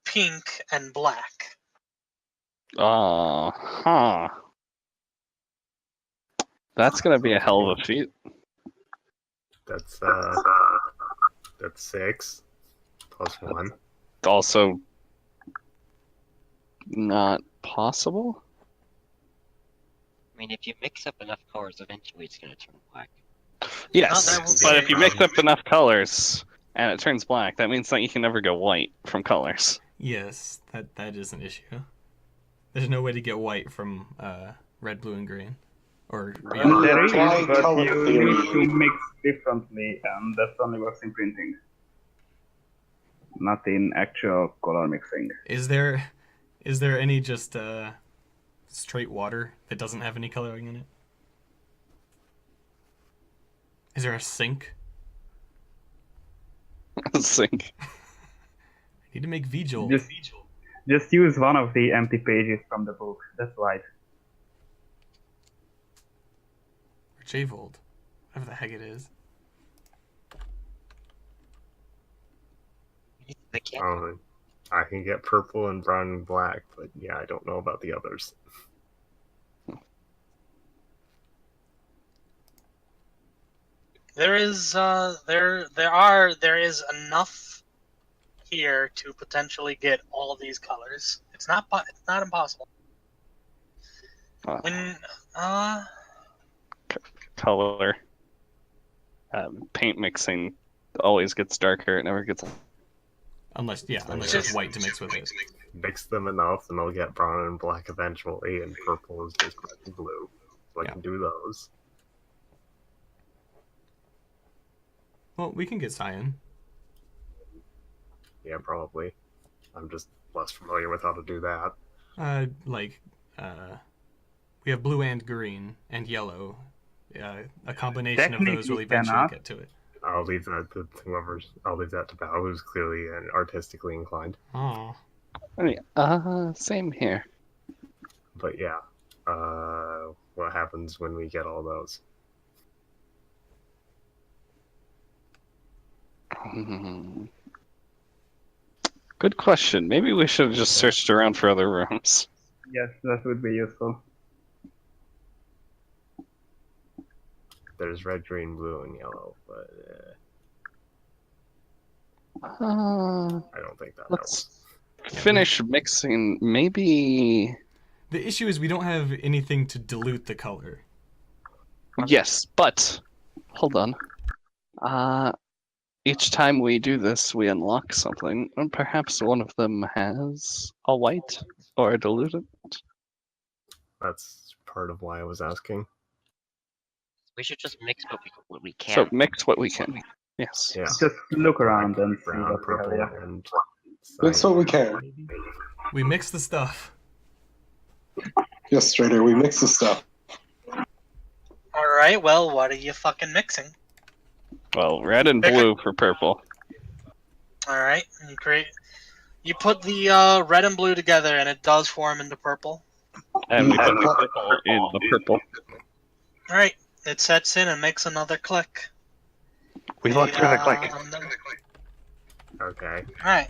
pink, and black. Huh. That's gonna be a hell of a feat. That's 6 plus 1. Also, not possible? I mean, if you mix up enough colors, eventually it's gonna turn black. Yes, that will but be if you mix up enough colors and it turns black, that means that you can never go white from colors. Yes, that is an issue. There's no way to get white from red, blue, and green. Or Yeah. There Apply is, but color you theory. need to mix differently, and that only works in printing. Not in actual color mixing. Is there any just straight water that doesn't have any coloring in it? Is there a sink? Sink. I need to make VJolt. Just use one of the empty pages from the book. That's right. Or JVolt. Whatever the heck it is. The cat. I can get purple and brown and black, but yeah, I don't know about the others. There is enough here to potentially get all these colors. It's not impossible. When Color. Paint mixing always gets darker. It never gets. Unless there's white to mix with it. Mix them enough, and they'll get brown and black eventually, and purple is just red and blue. So I can do those. Well, we can get cyan. Yeah, probably. I'm just less familiar with how to do that. We have blue and green and yellow. A combination of those will Technically eventually cannot. get to it. I'll leave that to whoever's. I'll leave that to Bao, who's clearly and artistically inclined. Oh. Same here. But yeah, what happens when we get all those? Good question. Maybe we should have just searched around for other rooms. Yes, that would be useful. There's red, green, blue, and yellow, but I don't think that Let's helps. finish mixing. Maybe. The issue is we don't have anything to dilute the color. Yes, but hold on. Each time we do this, we unlock something, and perhaps one of them has a white or a diluted. That's part of why I was asking. We should just mix what we can. So mix what we can. Yes. Yeah. Just look around and see Brown, what we have purple, here. and That's what we cyan, can. maybe? We mix the stuff. Yes, Strider, we mix the stuff. Alright, well, what are you fucking mixing? Well, red and blue for purple. Alright, great. You put the red and blue together and it does form into purple. And we put the purple in the purple. Alright, it sets in and makes another click. We looked at a click. Okay. Alright.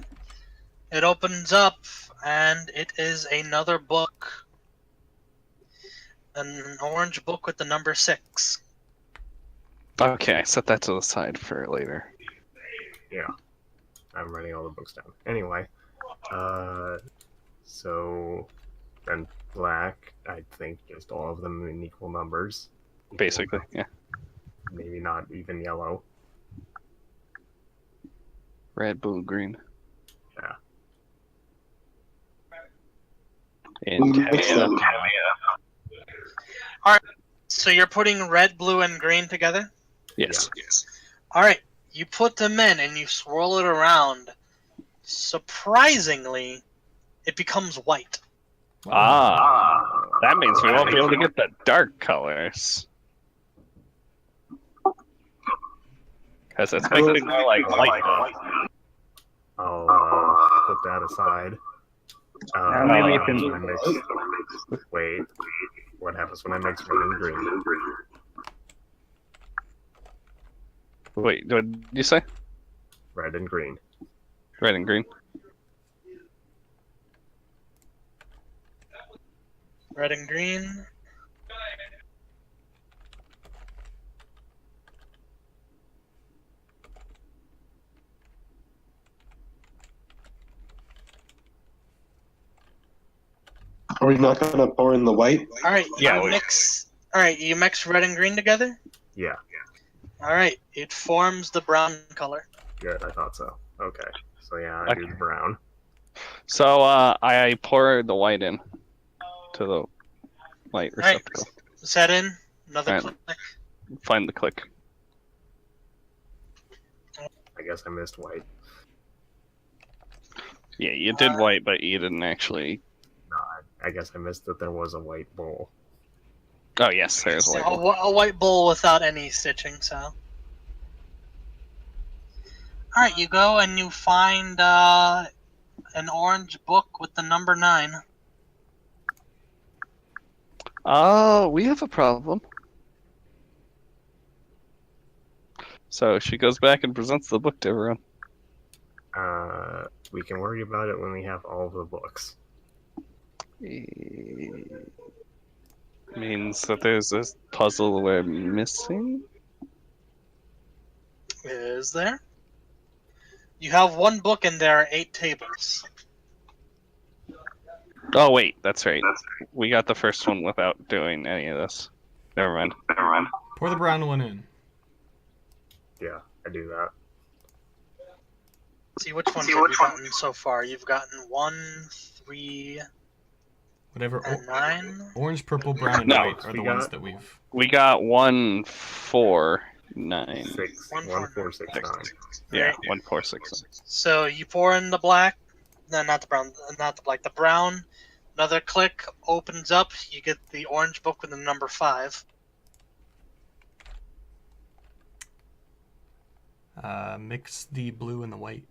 It opens up and it is another book. An orange book with the number 6. Okay, set that to the side for later. Yeah. I'm writing all the books down. Anyway, so then black, I think just all of them in equal numbers. Basically, yeah. Maybe not even yellow. Red, blue, green. Yeah. And Mix them. So you're putting red, blue, and green together? yes. Alright, you put them in and you swirl it around. Surprisingly, it becomes white. Ah, that means we won't be able to get the dark colors. Because it's making more like light. I'll put that aside. maybe you can- when I mix... Wait. What happens when I mix red and green? Wait, what did you say? Red and green. Red and green. Red and green. Are we not gonna pour in the white? Alright, Yeah, you mix. Alright, you mix red and green together? Yeah. Alright, it forms the brown color. Good, I thought so. Okay. So yeah, I do Okay. the brown. So I pour the white in to the white Alright, receptacle. set in. Another Alright. click. Find the click. I guess I missed white. Yeah, you did white, but you didn't actually. No, I guess I missed that there was a white bowl. Oh yes, there's white. A white bowl without any stitching, so. Alright, you go and you find an orange book with the number 9. Oh, we have a problem. So she goes back and presents the book to everyone. We can worry about it when we have all the books. Means that there's this puzzle we're missing? Is there? You have one book and there are 8 tables. Oh wait, that's right. We got the first one without doing any of this. Never mind. Pour the brown one in. Yeah, I do that. See, which ones have you gotten so far? You've gotten 1, 3, Whatever. and 9? Orange, purple, brown, and No, white are the we ones got- that we've. We got 1, 4, 9. 6, 1, 1, 4, 6, 9. Yeah, Right. 1, 4, 6. So you pour in the black, no, not the brown, not the black, the brown. Another click opens up. You get the orange book with the number 5. Mix the blue and the white.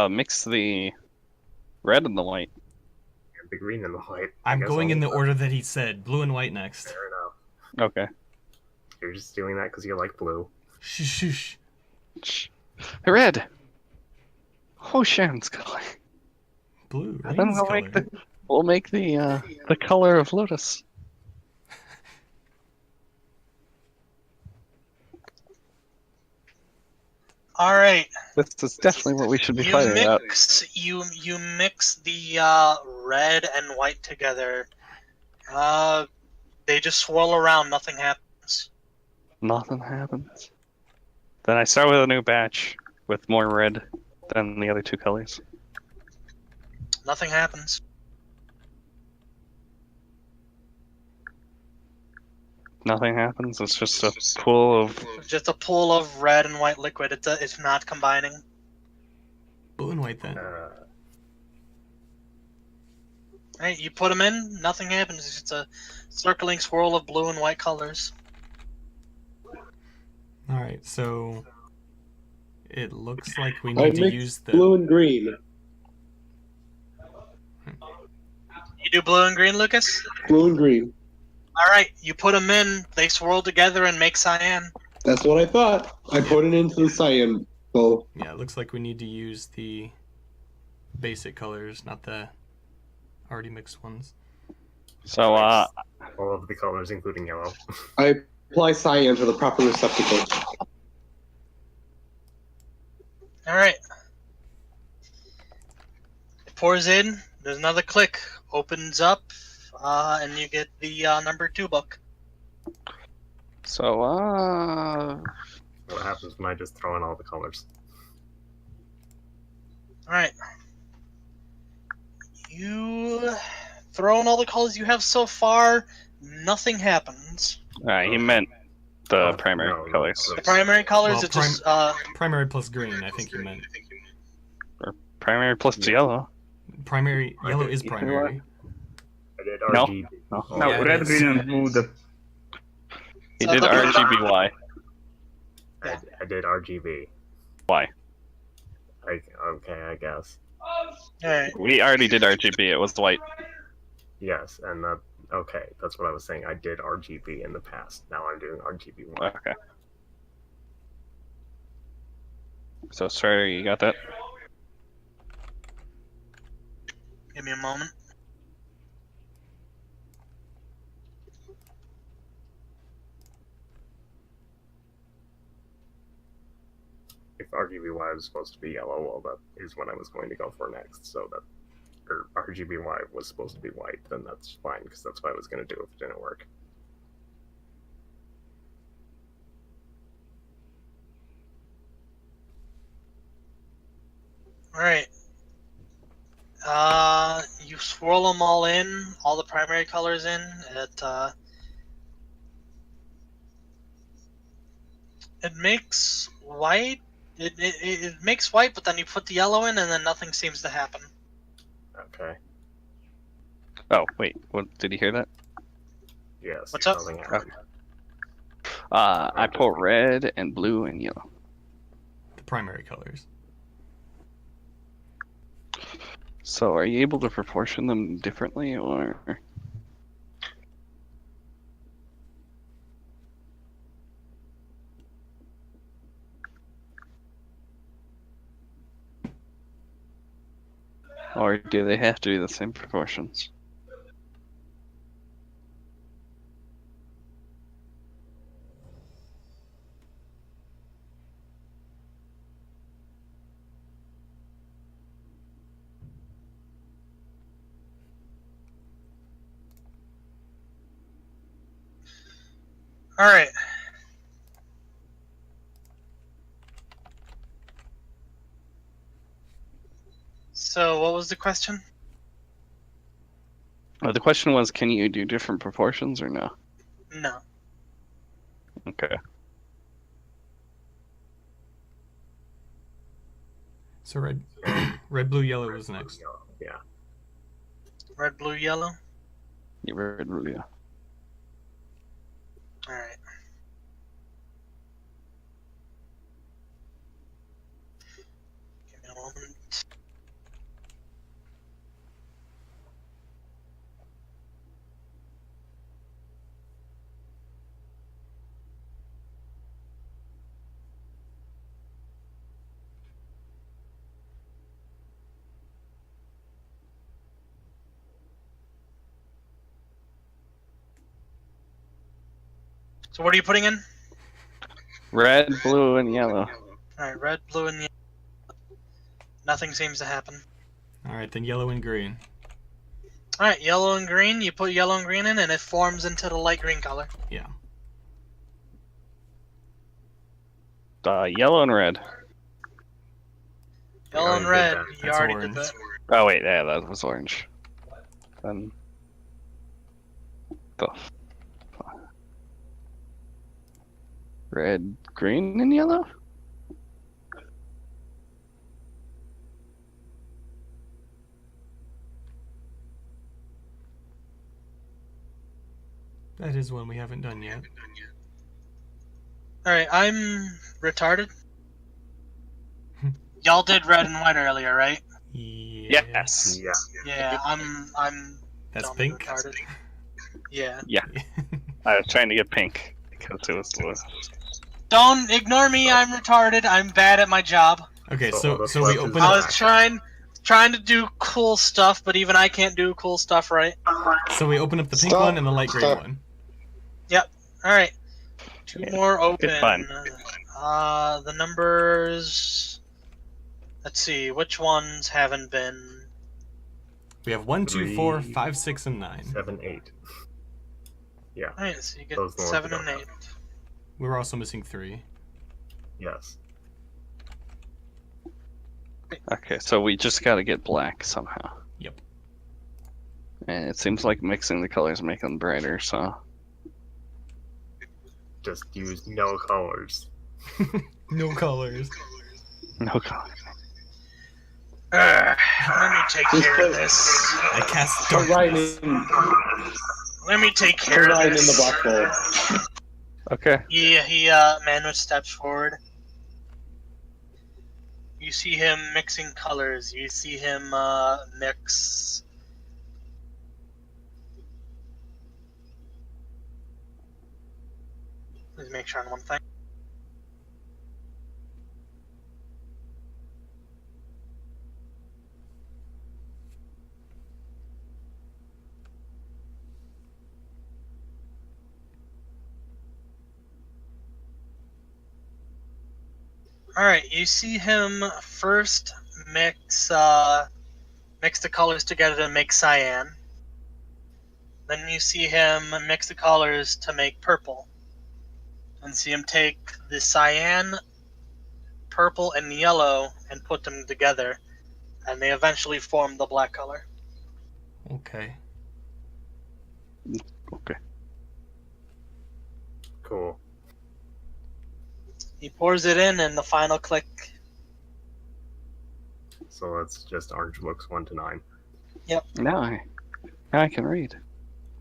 Mix the red and the white. And the green and the white. I I'm guess going in the I'll- order that he said. Blue and white next. Fair enough. Okay. You're just doing that because you like blue. Shush. Shh. Red. Huoshan's color. Blue. And then Rain's color. we'll make the color of lotus. All right. This is definitely what we should be You fighting about. mix the red and white together. They just swirl around. Nothing happens. Nothing happens. Then I start with a new batch with more red than the other two colors. Nothing happens. Nothing happens. It's just a pool of. It's just a pool of red and white liquid. It's not combining. Blue and white then. Right, you put them in, nothing happens. It's just a circling swirl of blue and white colors. All right, so it looks like we I need to mixed use the blue and green. You do blue and green, Lucas? Blue and green. Alright, you put them in, they swirl together and make cyan. That's what I thought. I put it into the cyan bowl. Yeah, it looks like we need to use the basic colors, not the already mixed ones. So, all of the colors, including yellow. I apply cyan to the proper receptacle. Alright. It pours in, there's another click, opens up, and you get the number 2 book. so, What happens when I just throw in all the colors? Alright. You throw in all the colors you have so far, nothing happens. he meant the Oh, primary no, colors. The primary colors Well, are just Primary plus green, I think you meant. Primary plus yellow. Primary yellow is primary. I did No. RGB. No. No, Yeah, it red, is. green, and blue. He So did the- RGBY. I did RGB. Why? Okay, I guess. Alright. We already did RGB. It was white. Yes, and that. Okay, that's what I was saying. I did RGB in the past. Now I'm doing RGB1. Okay. So, sorry, you got that? Give me a moment. If RGBY was supposed to be yellow, well, that is what I was going to go for next. So that, or RGBY was supposed to be white, then that's fine because that's what I was going to do if it didn't work. Alright. You swirl them all in, all the primary colors in. It makes white. It makes white, but then you put the yellow in, and then nothing seems to happen. Okay. Oh, wait. What, did you hear that? Yes. What's up? Nothing happened. I put red and blue and yellow. The primary colors. So, are you able to proportion them differently, or? Or do they have to be the same proportions? Alright. So, what was the question? The question was, can you do different proportions or no? No. Okay. So red, red, blue, yellow was next. Yeah. Red, blue, yellow? You red, blue, yeah. Alright. Give me a moment. So what are you putting in? Red, blue, and yellow. Alright, red, blue, and yellow. Nothing seems to happen. All right, then yellow and green. Alright, yellow and green. You put yellow and green in, and it forms into the light green color. Yeah. Yellow and red. Yellow and already did red. that. You That's already orange. did that. Oh wait, yeah, that was orange. Then the Red, green, and yellow? That is one we haven't done yet. Alright, I'm retarded. Y'all did red and white earlier, right? Yeah. Yes. Yeah. Yeah, I'm That's dumb pink? and retarded. Yeah. Yeah. I was trying to get pink because it was the Don't ignore me, I'm retarded. I'm bad at my job. Okay, So so all that's so we left is open I up. was trying to do cool stuff, but even I can't do cool stuff right. So we open up the pink Stop. one and the light green Stop. one. Alright. Two Yeah, more open. it's fun. The numbers. Let's see, which ones haven't been. We have 1, 2, 4, 3, 5, 6, and 9. 7, 8. Yeah. Alright, so you get Those are the ones 7 we and don't 8. We were also missing 3. Yes. Okay, so we just gotta get black somehow. Yep. And it seems like mixing the colors make them brighter, so Just use no colors. No colors. no color. Let me take care of this. I cast Put Ryan darkness. Let me take Put care of Ryan in this. the black bowl. Okay. Manwich steps forward. You see him mixing colors. You see him mix. Let's make sure on one thing. Alright, you see him first mix the colors together to make cyan. Then you see him mix the colors to make purple. And see him take the cyan, purple, and yellow and put them together. And they eventually form the black color. Okay. Okay. Cool. He pours it in and the final click. So that's just orange books 1 to 9. Now I can read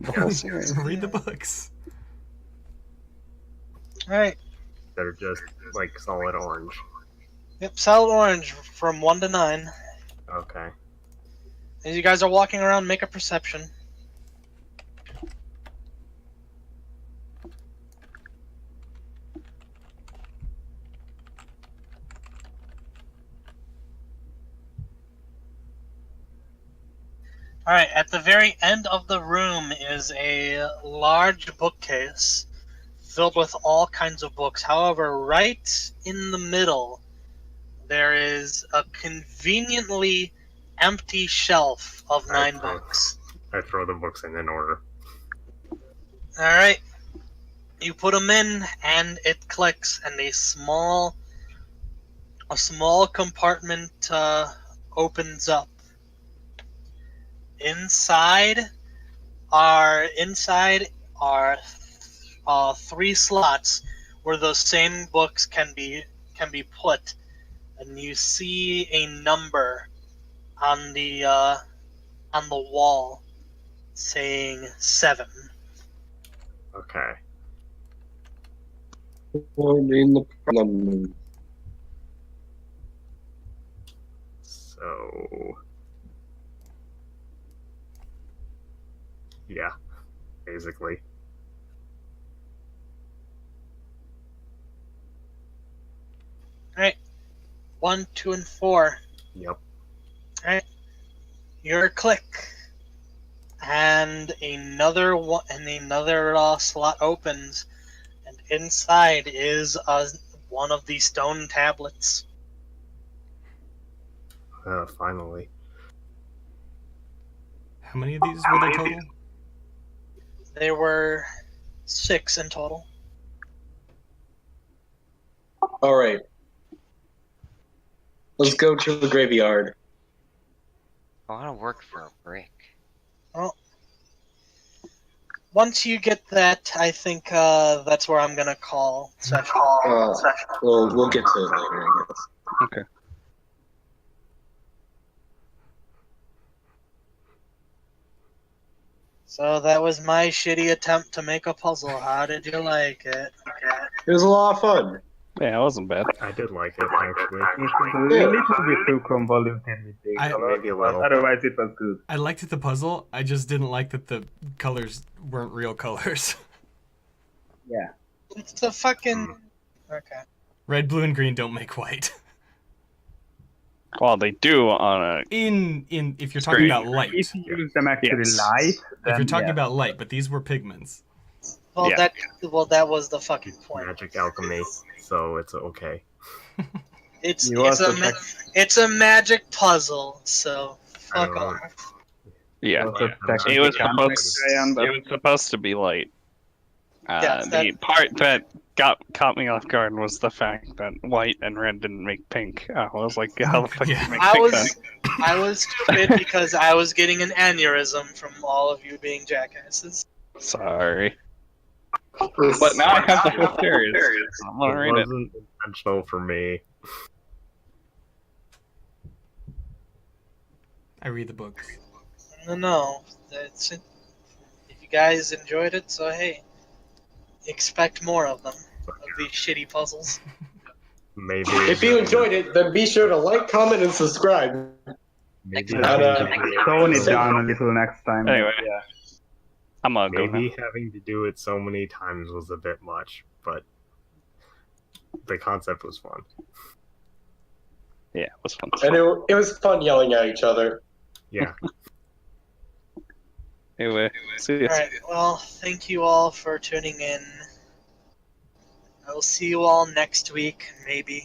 the whole series. Read the books. Alright. They're just like solid orange. Yep, solid orange from 1 to 9. Okay. As you guys are walking around, make a perception. Alright, at the very end of the room is a large bookcase filled with all kinds of books. However, right in the middle, there is a conveniently empty shelf of 9 books. I throw the books in order. Alright. You put them in, and it clicks, and a small compartment opens up. Inside are 3 slots where those same books can be put, and you see a number on the wall saying 7. Okay. In the problem. So. Yeah. Basically. Alright. 1, 2, and 4. Yep. Alright. Your click. And another slot opens, and inside is one of the stone tablets. Finally. How many of these were there total? There were 6 in total. All right. Let's go to the graveyard. I want to work for a brick. once you get that, I think that's where I'm gonna call session. We'll get to it later, I guess. Okay. So that was my shitty attempt to make a puzzle. How did you like it? It was a lot of fun. Yeah, it wasn't bad. I did like it actually. It was a little bit too convoluted with the I- colors, Maybe a but little. otherwise it was good. I liked the puzzle. I just didn't like that the colors weren't real colors. Yeah. It's a fucking okay. Red, blue, and green don't make white. Well, they do on a. In if you're talking Screen. about light. If you use them actually Yes. light, then If you're talking yeah. about light, but these were pigments. Well, Yeah. that was the fucking point. Magic alchemy, so it's okay. It's You it's also a it's a magic puzzle, so fuck I don't off. Yeah. Also Yeah. technically It was can't supposed. make crayon, but It was supposed to be light. Yes, The that- part that caught me off guard was the fact that white and red didn't make pink. I was like, how the fuck do Yeah. you make I pink then? was stupid because I was getting an aneurysm from all of you being jackasses. Sorry. But now I have the whole series. I'm gonna It read it. wasn't intentional for me. I read the books. No, that's it. If you guys enjoyed it, so hey, expect more of them, of these shitty puzzles. Maybe If you enjoyed it, then be sure to like, comment, and subscribe. maybe And, tone it down a little next time. Anyway. Yeah. I'm gonna go now. maybe having to do it so many times was a bit much, but the concept was fun. Yeah, it was fun. And it was fun yelling at each other. Yeah. Anyway, see ya. Alright, well, thank you all for tuning in. I will see you all next week, maybe.